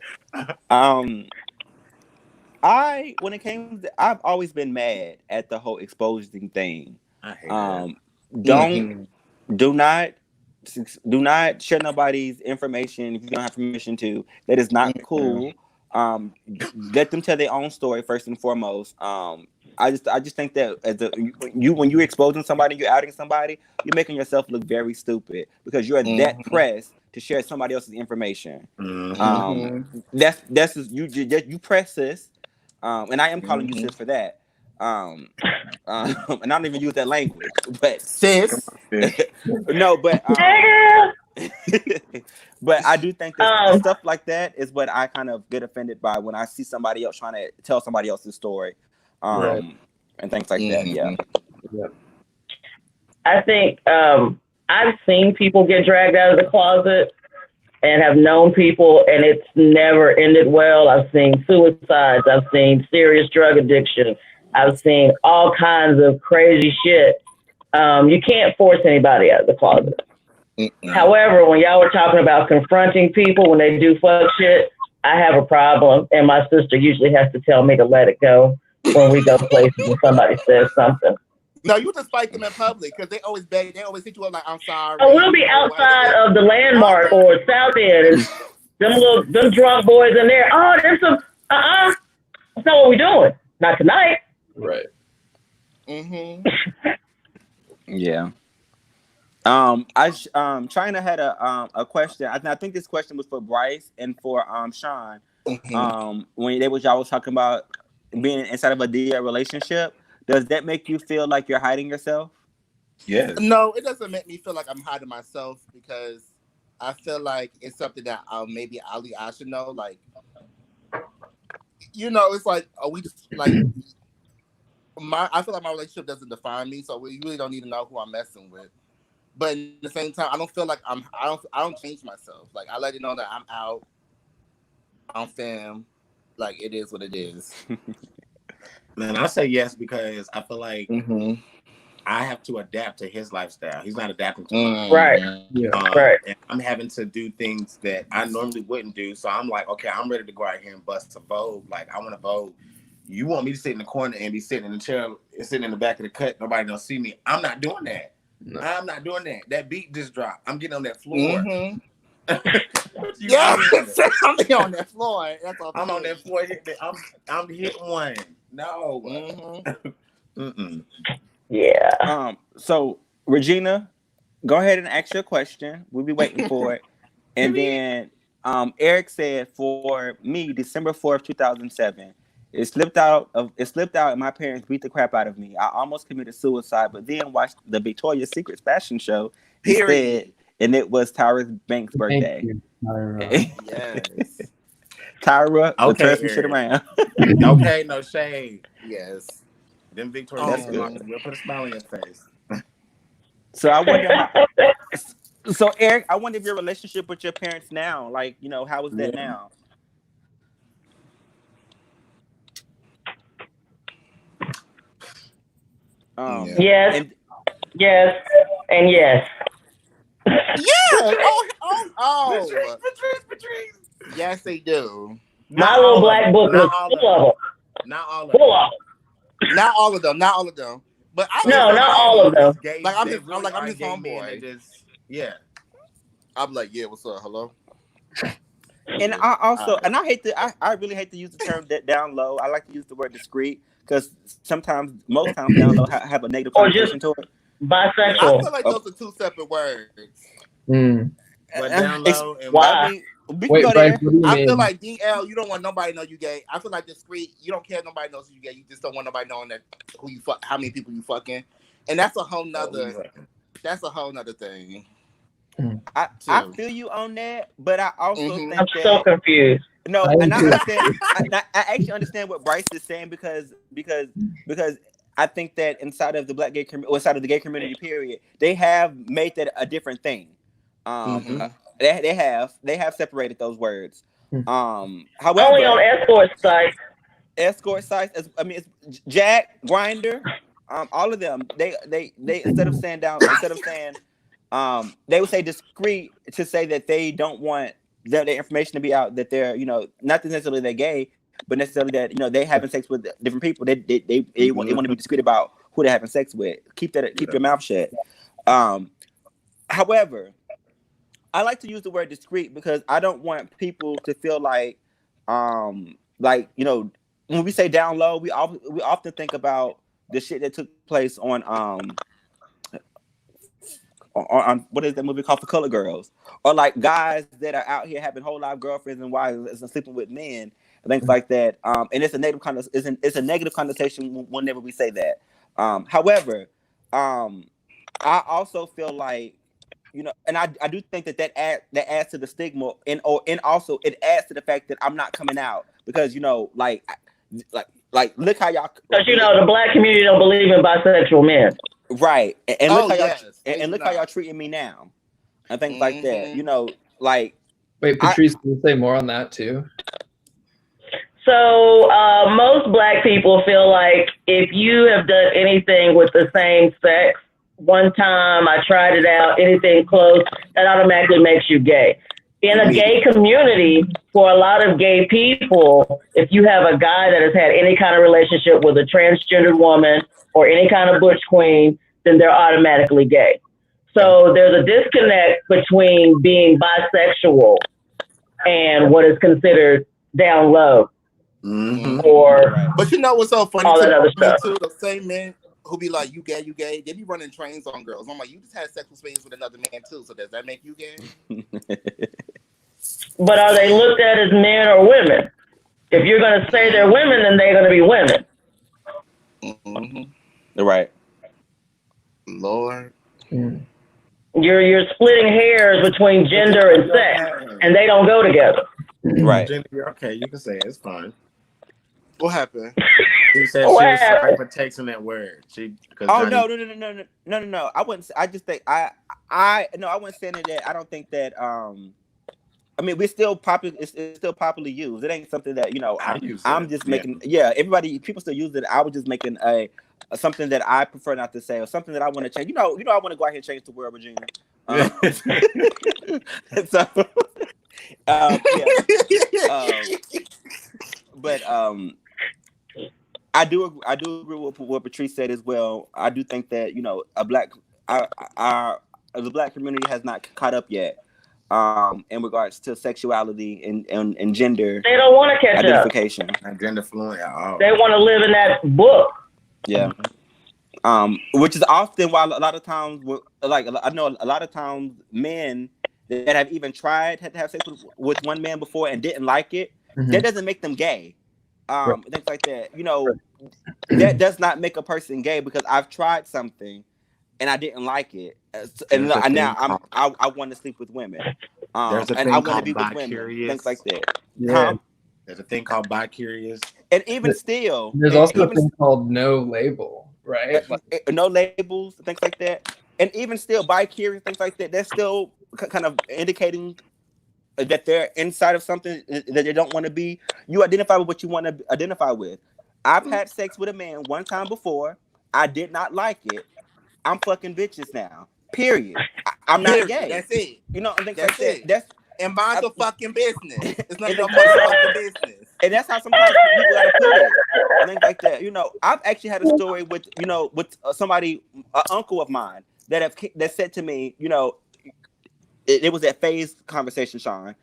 I've always been mad at the whole exposing thing. I hate that. Do not share nobody's information if you don't have permission to. That is not cool. Let them tell their own story first and foremost. I just think that when you're exposing somebody, you're outing somebody, you're making yourself look very stupid, because you're that pressed to share somebody else's information. That's you press sis, and I am calling you sis for that. And I don't even use that language, but Sis. no, but but I do think that stuff like that is what I kind of get offended by when I see somebody else trying to tell somebody else's story, and things like that. Yeah. I think I've seen people get dragged out of the closet and have known people, and it's never ended well. I've seen suicides. I've seen serious drug addiction. I've seen all kinds of crazy shit. You can't force anybody out of the closet. However, when y'all were talking about confronting people when they do fuck shit, I have a problem, and my sister usually has to tell me to let it go when we go places and somebody says something. No, you just fight them in public, because they always beg. They always hit you up like, I'm sorry. Oh, we'll be outside of the Landmark or South End, and them drunk boys in there. Oh, there's some, that's not what we're doing. Not tonight. Right. Yeah. China had a question. I think this question was for Bryce and for Sean. When y'all was talking about being inside of a DL relationship, does that make you feel like you're hiding yourself? Yes. No, it doesn't make me feel like I'm hiding myself, because I feel like it's something that maybe I should know. Like, it's like, we just like I feel like my relationship doesn't define me, so you really don't need to know who I'm messing with. But at the same time, I don't feel like I don't change myself. Like, I let you know that I'm out, I'm fam. Like, it is what it is. Man, I say yes, because I feel like I have to adapt to his lifestyle. He's not adapting to mine. Right. Right. And I'm having to do things that I normally wouldn't do. So I'm like, okay, I'm ready to go out here and bust a Vogue. Like, I want to Vogue. You want me to sit in the corner and be sitting in the chair, sitting in the back of the cut, nobody don't see me. I'm not doing that. No. I'm not doing that. That beat just dropped. I'm getting on that floor. Yeah, I'm on that floor. That's all. I'm on that floor. I'm hitting one. No. Yeah. So Regina, go ahead and ask your question. We'll be waiting for it. And then Eric said, for me, December 4th, 2007. It slipped out, and my parents beat the crap out of me. I almost committed suicide, but then watched the Victoria's Secret fashion show instead, and it was Tyra Banks' birthday. Thank you, Tyra. Yes. Tyra, Okay, turn some shit around. Okay, no shade. Yes. Then Victoria's good. We'll put a smile on your face. So I wonder. So Eric, I wonder if your relationship with your parents now, like, how is that now? Yes. Yes. And yes. Yeah. Oh Oh, yes, they do. My little black book is full of them. Not all of Full of them. Not all of them. Not all of them. But I No, just- not all of them. Like, I'm They his- really like, I'm are his gay men homeboy. that just- yeah. I'm like, yeah, what's up? Hello? And I also, and I hate to, I really hate to use the term that down low. I like to use the word discreet because sometimes, most times, down low have a negative Or connotation to it. I Bisexual. feel like those are two separate words. Mm. But down low and Why? I mean, we can Wait, go Bryce, there. what do you I mean? feel like DL, you don't want nobody to know you gay. I feel like discreet, you don't care if nobody knows you gay. You just don't want nobody knowing that who you fuck, how many people you fucking, and that's a whole nother. That's a whole nother thing. I too. feel you on that, but I also Mhm. think I'm that so confused. no, I and I do. understand. I actually understand what Bryce is saying because I think that inside of the black gay community, inside of the gay community, period, they have made that a different thing. Mhm. They have separated those words. Mhm. Only However, on escort sites. escort sites, it's Jack, Grinder, all of them. They instead of saying they would say discreet to say that they don't want their information to be out, that they're, not necessarily they're gay, but necessarily that, they having sex with different people. They want to be discreet about who they're having sex with. Keep your mouth shut. However, I like to use the word discreet because I don't want people to feel like when we say down low, we often think about the shit that took place on what is that movie called, For Color Girls, or like guys that are out here having whole life girlfriends and wives and sleeping with men and things like that. And it's a negative connotation whenever we say that. However, I also feel like, and I do think that adds to the stigma, and also it adds to the fact that I'm not coming out because like look how y'all, Because the black community don't believe in bisexual men. right, and look how yes. y'all and look how y'all treating me now and things like that. Like, Wait, Patrice, can you say more on that too? So most black people feel like if you have done anything with the same sex, one time I tried it out, anything close, that automatically makes you gay. In a gay community, for a lot of gay people, if you have a guy that has had any kind of relationship with a transgendered woman or any kind of butch queen, then they're automatically gay. So there's a disconnect between being bisexual and what is considered down low. Mhm. Or But you know what's so funny all that other to me stuff. too? The same men who be like, you gay, they be running trains on girls. I'm like, you just had sexual experience with another man too, so does that make you gay? But are they looked at as men or women? If you're going to say they're women, then they're going to be women. Mm-hmm. right. Lord. Mm. You're splitting hairs between gender and sex, and they don't go together. Right. Jenny, okay, you can say it. It's fine. What happened? She said she was sorry for texting that word. Oh, no. I wouldn't. I just think I wouldn't say that. I don't think that. We're still popular. It's still popularly used. It ain't something that I'm just making. Yeah, people still use it. I was just making something that I prefer not to say, or something that I want to change. I want to go out here and change the world, Regina. So, but I do agree with what Patrice said as well. I do think that the black community has not caught up yet in regards to sexuality and gender. They don't want to catch identification. Not gender fluent at all. They want to live in that book. Yeah. Which is often why a lot of times, I know a lot of times men that have even tried to have sex with one man before and didn't like it, that doesn't make them gay. Things like that. That does not make a person gay because I've tried something and I didn't like it, and now I want to sleep with women. There's a and thing I want to called be with women. bi-curious. Things like that. Yeah. There's a thing called bi-curious. And even still, there's also a thing called no label, right? No labels, things like that. And even still, bi-curious, things like that, they're still kind of indicating that they're inside of something that they don't want to be. You identify with what you want to identify with. I've had sex with a man one time before. I did not like it. I'm fucking bitches now. Period. I'm not gay. That's it. You know, I think That's that's it. That's And mind the fucking business. It's none of your Exactly. motherfucking business. and that's how sometimes people gotta put it. And things like that. You know, I've actually had a story with somebody, an uncle of mine that said to me, you know, it was that phase conversation, Sean.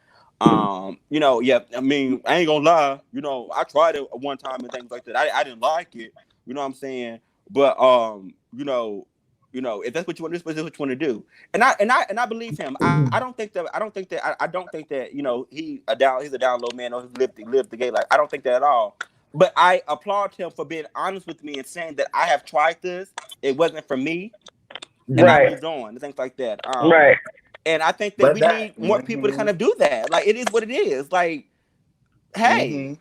You know, yeah, I mean, I ain't gonna lie, you know, I tried it one time and things like that. I didn't like it, you know what I'm saying? But you know, if that's what you want, this is what you want to do. And I believe him. I don't think that, you know, he's a down low man or he lived the gay life. I don't think that at all. But I applaud him for being honest with me and saying that I have tried this, it wasn't for me, and I moved on and things like that. Right. And I think that we need more people to kind of do that. Like, it is what it is. Like, hey,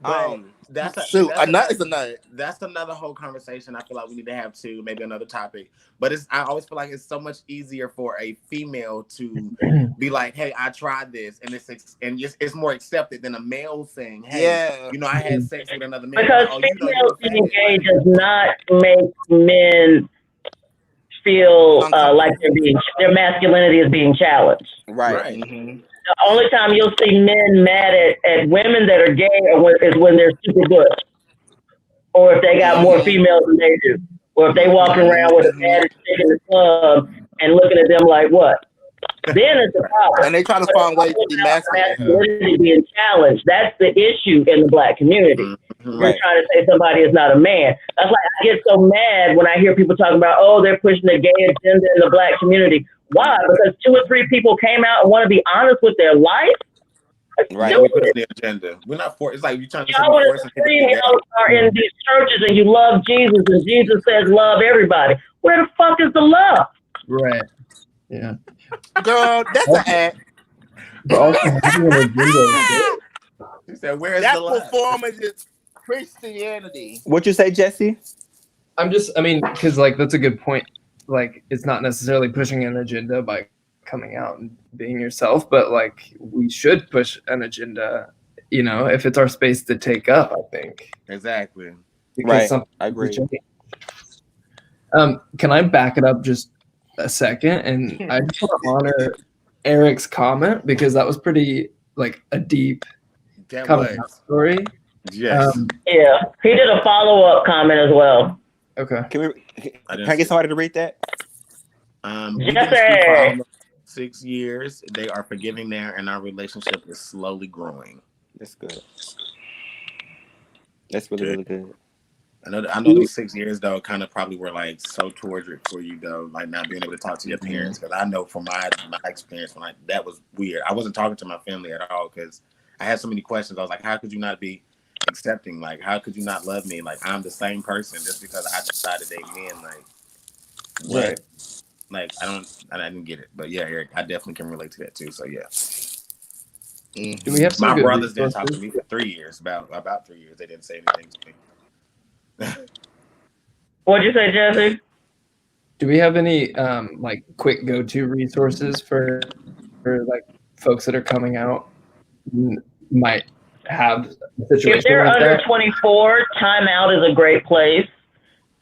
But that's a nut is a nut. That's another whole conversation. I feel like we need to have too, maybe another topic. But I always feel like it's so much easier for a female to be like, "Hey, I tried this," and it's more accepted than a male saying, "Hey, you know, I had sex with another man." Because females being gay does not make men feel like their masculinity is being challenged. Right. Mm-hmm. The only time you'll see men mad at women that are gay is when they're super butch, or if they got more females than they do, or if they walk around with a bad stick in the club and looking at them like what? Then it's a problem. And they try to find ways to be masculinity being challenged. That's the issue in the Black community. You're trying to say somebody is not a man. That's why I get so mad when I hear people talking about, oh, they're pushing the gay agenda in the Black community. Why? Because 2 or 3 people came out and want to be honest with their life. Right. We put the agenda. We're not for. It's like you're trying to. Y'all are in these churches and you love Jesus and Jesus says love everybody. Where the fuck is the love? Right. Yeah. Girl, that's an act. But also having an agenda. She said, "Where's that the love?" performance is Christianity. What you say, Jesse? Because like that's a good point. Like, it's not necessarily pushing an agenda by coming out and being yourself, but like we should push an agenda, you know, if it's our space to take up, I think. Exactly. Because I agree. Can I back it up just a second? And I just want to honor Eric's comment because that was pretty like a deep coming out story. Yes. Yeah. He did a follow-up comment as well. Okay. Can I get somebody to read that? Yes, 6 years. They are forgiving there, and our relationship is slowly growing. That's good. That's really good. I know those 6 years though kind of probably were like so tortured for you though, like not being able to talk to your parents. Because I know from my experience, that was weird. I wasn't talking to my family at all because I had so many questions. I was like, how could you not be accepting? Like, how could you not love me? Like, I'm the same person just because I decided to date men. Like, what? Right. Like, I didn't get it. But yeah, Eric, I definitely can relate to that too. So yeah. Do we have some my brothers didn't talk to me for 3 years. About 3 years, they didn't say anything to me. What'd you say, Jesse? Do we have any like quick go-to resources for like folks that are coming out might have a situation if they're like under that? 24, Time Out is a great place.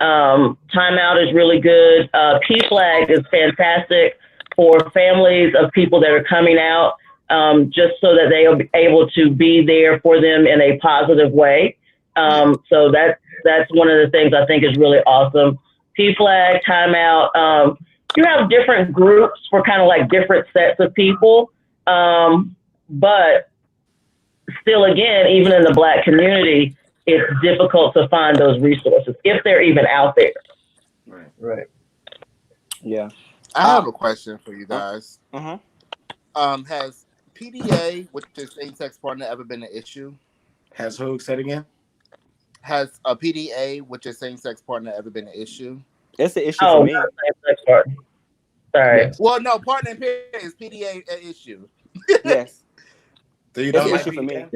Time Out is really good. PFLAG is fantastic for families of people that are coming out, just so that they will be able to be there for them in a positive way. So that's one of the things I think is really awesome. PFLAG, Time Out. You have different groups for kind of like different sets of people. But still, again, even in the Black community, it's difficult to find those resources if they're even out there. Right. Yeah. I have a question for you guys. Has PDA with your same-sex partner ever been an issue? Has who said again? Has a PDA with your same-sex partner ever been an issue? It's an issue for me. Not same-sex partner. Sorry. Yes. Well, no, partner and period is PDA an issue. Yes. So you It's don't an like issue for me. PDA?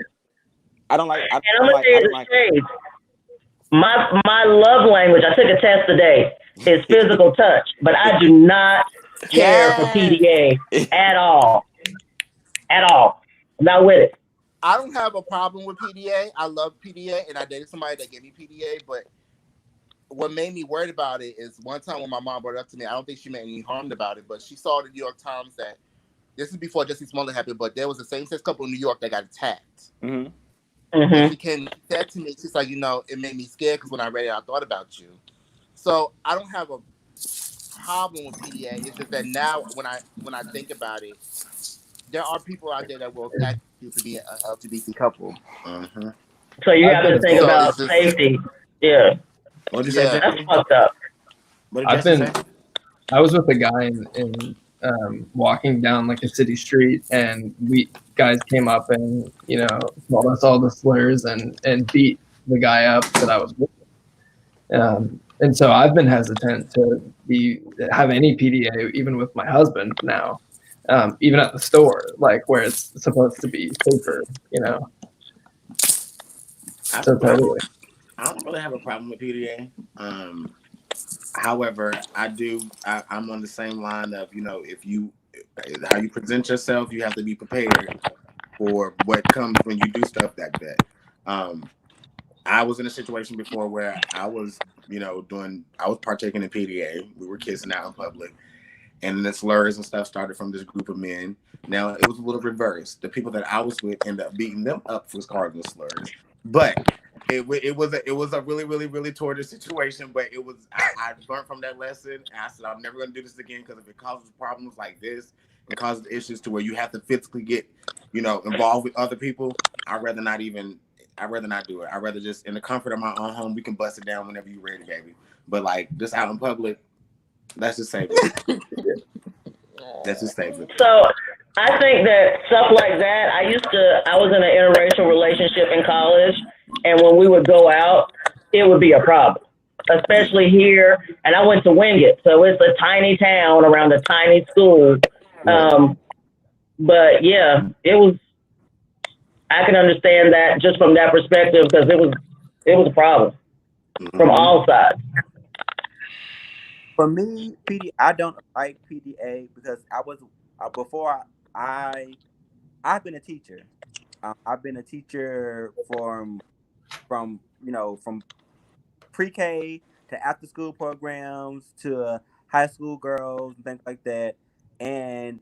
I don't like. And I'm gonna tell you the truth. My love language, I took a test today, is physical touch, but I do not care for PDA at all. At all. I'm not with it. I don't have a problem with PDA. I love PDA, and I dated somebody that gave me PDA. But what made me worried about it is one time when my mom brought it up to me, I don't think she meant any harm about it, but she saw the New York Times that this is before Jussie Smollett happened, but there was a same-sex couple in New York that got attacked. Mm-hmm. And she came and said to me, she's like, it made me scared because when I read it, I thought about you. So I don't have a problem with PDA. It's just that now when I think about it, there are people out there that will attack you to be an LGBT couple. Mm-hmm. So you have to think about safety. Yeah. What did you say? That's fucked up. What did you say? I was with a guy in walking down like a city street, and guys came up and called us all the slurs and beat the guy up that I was with. And so I've been hesitant to have any PDA, even with my husband now, even at the store, like where it's supposed to be safer, So totally. I don't really have a problem with PDA. However, I'm on the same line of, how you present yourself, you have to be prepared for what comes when you do stuff like that. I was in a situation before where I was, I was partaking in PDA. We were kissing out in public, and the slurs and stuff started from this group of men. Now it was a little reversed. The people that I was with ended up beating them up for cardinal slurs, but it was a really, really, really torturous situation. But I learned from that lesson. And I said I'm never going to do this again, because if it causes problems like this, it causes issues to where you have to physically get, involved with other people. I'd rather not do it. I'd rather just in the comfort of my own home, we can bust it down whenever you're ready, baby. But like just out in public, let's just save it. Let's just save it. So I think that stuff like that, I was in an interracial relationship in college, and when we would go out, it would be a problem, especially here. And I went to Wingate, so it's a tiny town around a tiny school. But yeah, I can understand that just from that perspective, because it was a problem from all sides. For me, I don't like PDA because I've been a teacher. I've been a teacher from pre-K to after school programs to high school girls and things like that. And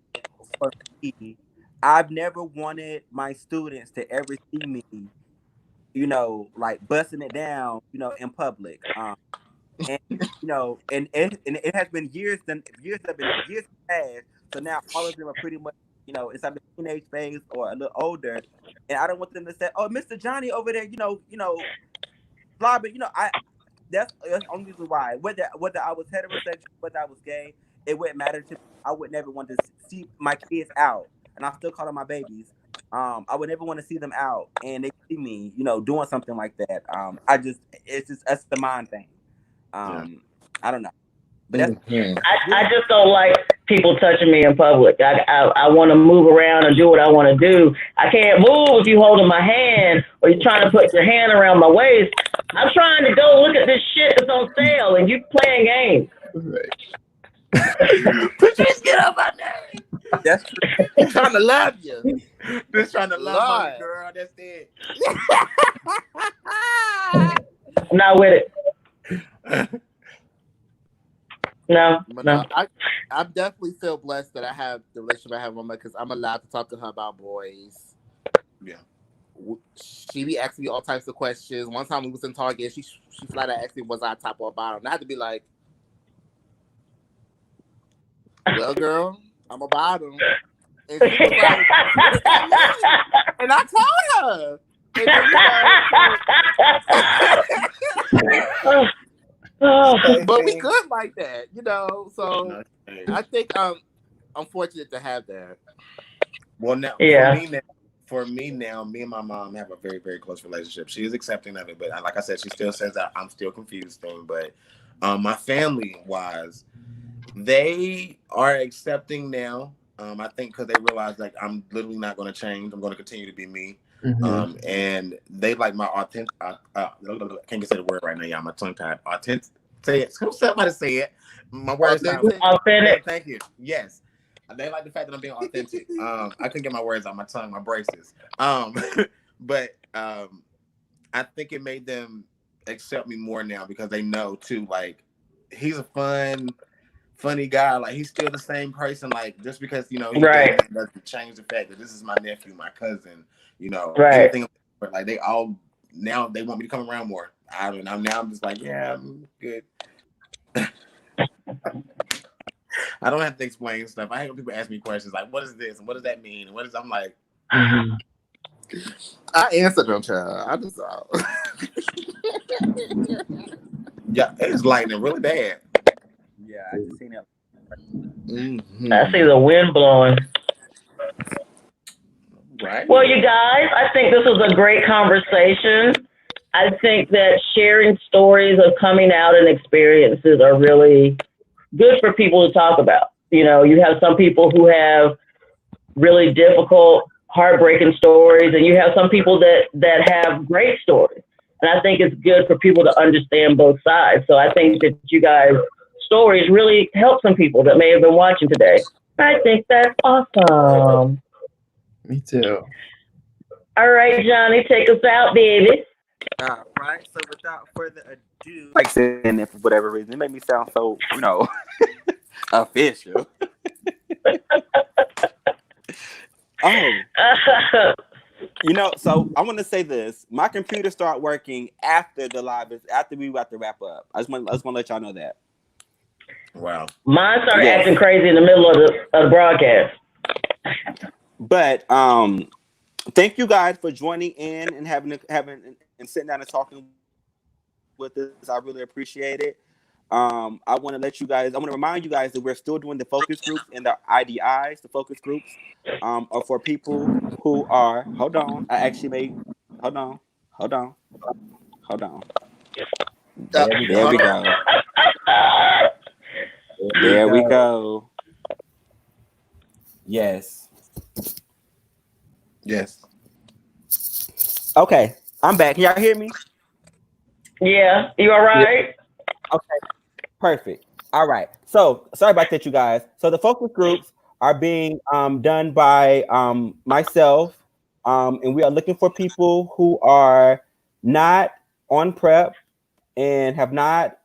for me, I've never wanted my students to ever see me, like busting it down, in public. And it has been years past. So now all of them are pretty much, it's either teenage phase or a little older. And I don't want them to say, "Oh, Mr. Johnny over there, blah, but that's the only reason why. Whether I was heterosexual, whether I was gay, it wouldn't matter to me. I would never want to see my kids out. And I still call them my babies. I would never want to see them out and they see me, doing something like that. That's the mind thing. I don't know. But I just don't like people touching me in public. I want to move around and do what I want to do. I can't move if you're holding my hand or you're trying to put your hand around my waist. I'm trying to go look at this shit that's on sale and you playing games. Just get up my name. That's true. I'm trying to love you. Just trying to love my girl. That's it. Not with it. No. I definitely feel blessed that I have the relationship I have with her because I'm allowed to talk to her about boys. Yeah. She be asking me all types of questions. One time we was in Target, she flat out asked me was I top or bottom. And I had to be like, well, girl, I'm a bottom. And she was like, and I told her. And then, but we good like that, So I think I'm fortunate to have that. Well, now, for me now, me and my mom have a very, very close relationship. She is accepting of it, but like I said, she still says that I'm still confused thing. But my family-wise, they are accepting now. I think because they realize like I'm literally not going to change. I'm going to continue to be me. Mm-hmm. And they like my authentic. I can't say the word right now. Yeah, my tongue tied. Authentic. Say it. Somebody say it. My words. Authentic. Thank you. Yes. They like the fact that I'm being authentic. I couldn't get my words out my tongue, my braces. But I think it made them accept me more now because they know too. Like he's a funny guy. Like he's still the same person. Like just because he Right. doesn't change the fact that this is my nephew, my cousin. Right. Anything. Like they all now they want me to come around more. I'm just like, yeah, I'm good. I don't have to explain stuff. I hate when people ask me questions like, "What is this? And what does that mean? And what is?" I'm like, Mhm. I answered them, child. I just yeah, it's lightning really bad. Yeah, I just seen it. I see the wind blowing. Right. Well, you guys, I think this was a great conversation. I think that sharing stories of coming out and experiences are really good for people to talk about. You have some people who have really difficult, heartbreaking stories, and you have some people that have great stories. And I think it's good for people to understand both sides. So I think that you guys' stories really help some people that may have been watching today. I think that's awesome. Me too. All right, Johnny, take us out, baby. All right. So without further ado, like saying it for whatever reason, it made me sound so, official. So I want to say this. My computer started working after the live after we about to wrap up. I just want to let y'all know that. Wow. Mine started acting crazy in the middle of the broadcast. But thank you guys for joining in and having and sitting down and talking with us. I really appreciate it. I want to remind you guys that we're still doing the focus groups and the IDIs. The focus groups are for people who are, hold on. There we go. There we go. Yes. Okay, I'm back. Can y'all hear me? Yeah, you all right? Okay, perfect. All right. So sorry about that, you guys. So the focus groups are being done by myself, and we are looking for people who are not on prep and have not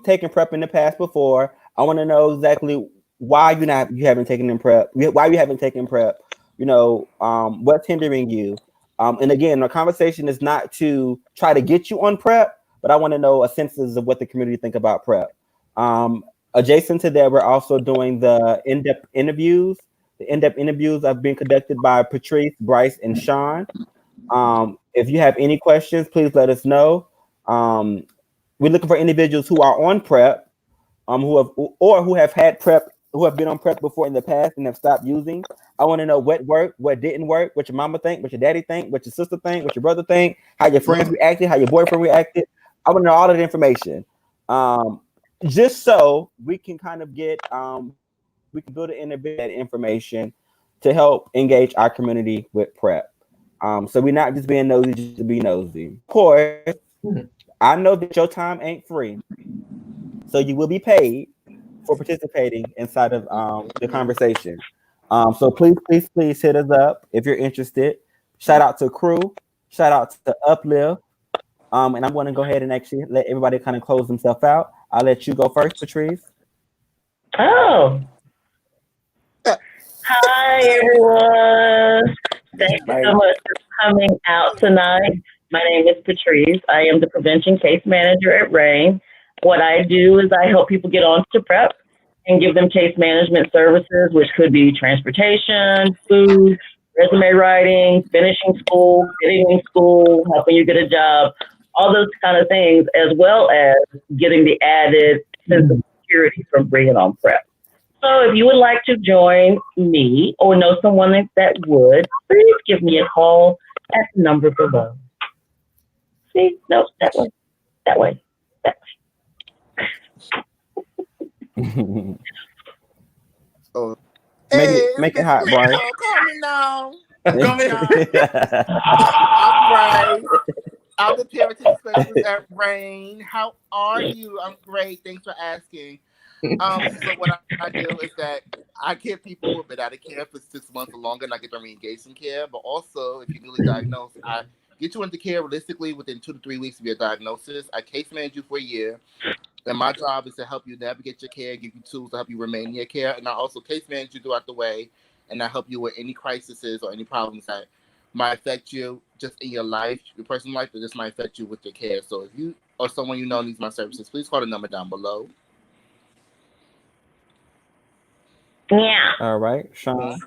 taken prep in the past before. I want to know exactly why you haven't taken prep. Why you haven't taken prep? What's hindering you? And again, the conversation is not to try to get you on prep, but I want to know a census of what the community think about prep. Adjacent to that, we're also doing the in-depth interviews. The in-depth interviews are being conducted by Patrice, Bryce, and Sean. If you have any questions, please let us know. We're looking for individuals who are on prep, who have had prep, who have been on prep before in the past and have stopped using. I want to know what worked, what didn't work, what your mama think, what your daddy think, what your sister think, what your brother think, how your friends reacted, how your boyfriend reacted. I want to know all of the information. Just so we can kind of get, we can build an that information to help engage our community with prep. So we're not just being nosy just to be nosy. Of course, I know that your time ain't free, so you will be paid for participating inside of the conversation. So please hit us up if you're interested. Shout out to Crew, shout out to Uplift. And I'm going to go ahead and actually let everybody kind of close themselves out. I'll let you go first, Patrice. Oh. Hi, everyone. Thank you so much for coming out tonight. My name is Patrice. I am the Prevention Case Manager at RAIN. What I do is I help people get on to prep and give them case management services, which could be transportation, food, resume writing, finishing school, getting in school, helping you get a job, all those kind of things, as well as getting the added sense of security from bringing on prep. So if you would like to join me or know someone that would, please give me a call at the number below. See? No, that way. That way. Oh. Make it hot, Bryce. Call me now. I'm Bryce. I'm the parenting specialist at RAIN. How are you? I'm great. Thanks for asking. So what I do is that I get people who have been out of care for 6 months or longer, and I get them re-engaged in care. But also, if you're newly diagnosed, I get you into care realistically within 2 to 3 weeks of your diagnosis. I case manage you for a year. And my job is to help you navigate your care, give you tools to help you remain in your care. And I also case manage you throughout the way. And I help you with any crises or any problems that might affect you just in your life, your personal life, but this might affect you with your care. So if you or someone you know needs my services, please call the number down below. Yeah. All right, Sean.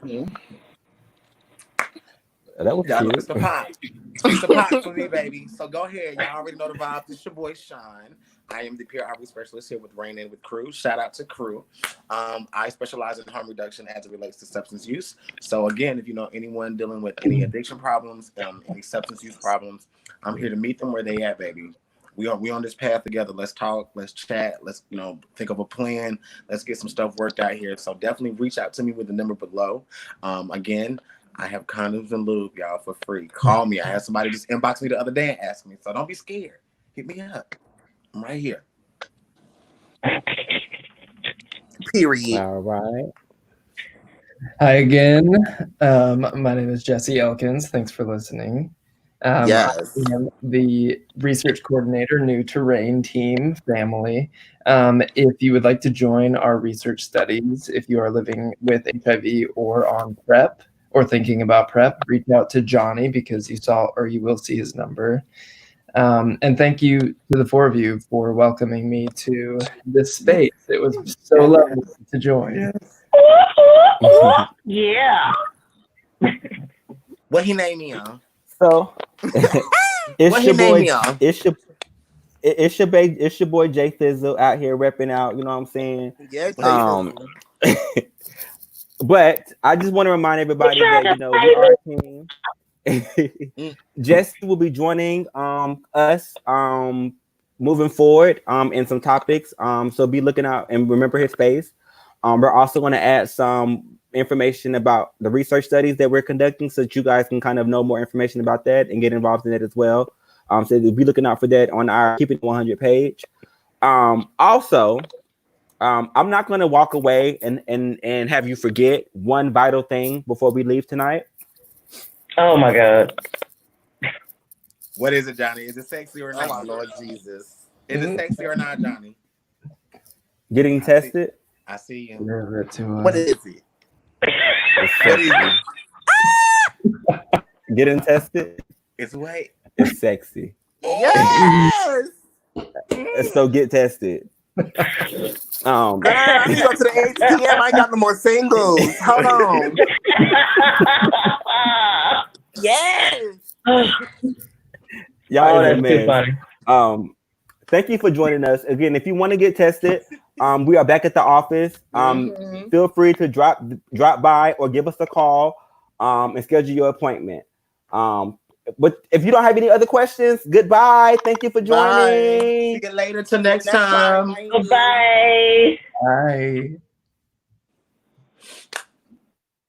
That was Y'all know cute. it's the pot. It's the pot for me, baby. So go ahead. Y'all already know the vibes. It's your boy, Sean. I am the peer outreach specialist here with Rain In with Crew. Shout out to Crew. I specialize in harm reduction as it relates to substance use. So again, if you know anyone dealing with any addiction problems, any substance use problems, I'm here to meet them where they at, baby. We on this path together. Let's talk. Let's chat. Let's think of a plan. Let's get some stuff worked out here. So definitely reach out to me with the number below. Again, I have condoms and lube, y'all, for free. Call me. I had somebody just inbox me the other day and ask me. So don't be scared. Hit me up. I'm right here. Period. All right. Hi again. My name is Jesse Elkins. Thanks for listening. Yes. I am the research coordinator, new to Rain team family. If you would like to join our research studies, if you are living with HIV or on PrEP or thinking about PrEP, reach out to Johnny because you will see his number. And thank you to the four of you for welcoming me to this space. It was so lovely to join. Yeah. What he named me on? So it's What your he named boy. me on? It's your boy Jay Thizzle out here repping out. You know what I'm saying? Yes. But I just want to remind everybody that we are a team. Jesse will be joining us moving forward in some topics. So be looking out and remember his space. We're also going to add some information about the research studies that we're conducting so that you guys can kind of know more information about that and get involved in it as well. So be looking out for that on our Keep It 100 page. Also, I'm not going to walk away and have you forget one vital thing before we leave tonight. Oh my God. What is it, Johnny? Is it sexy or Oh not? my Lord Jesus. Is it sexy or not, Johnny? Getting tested. I see you. What is it? What is it? Getting tested. It's wait. It's sexy. Yes. So get tested. Girl, I need to go to the ATM. I ain't got no more singles. Hold on. Yes. Y'all, that's too funny. Thank you for joining us again. If you want to get tested, we are back at the office. Feel free to drop by or give us a call and schedule your appointment. But if you don't have any other questions, goodbye. Thank you for joining. Bye. See you later till next time. Bye. Bye.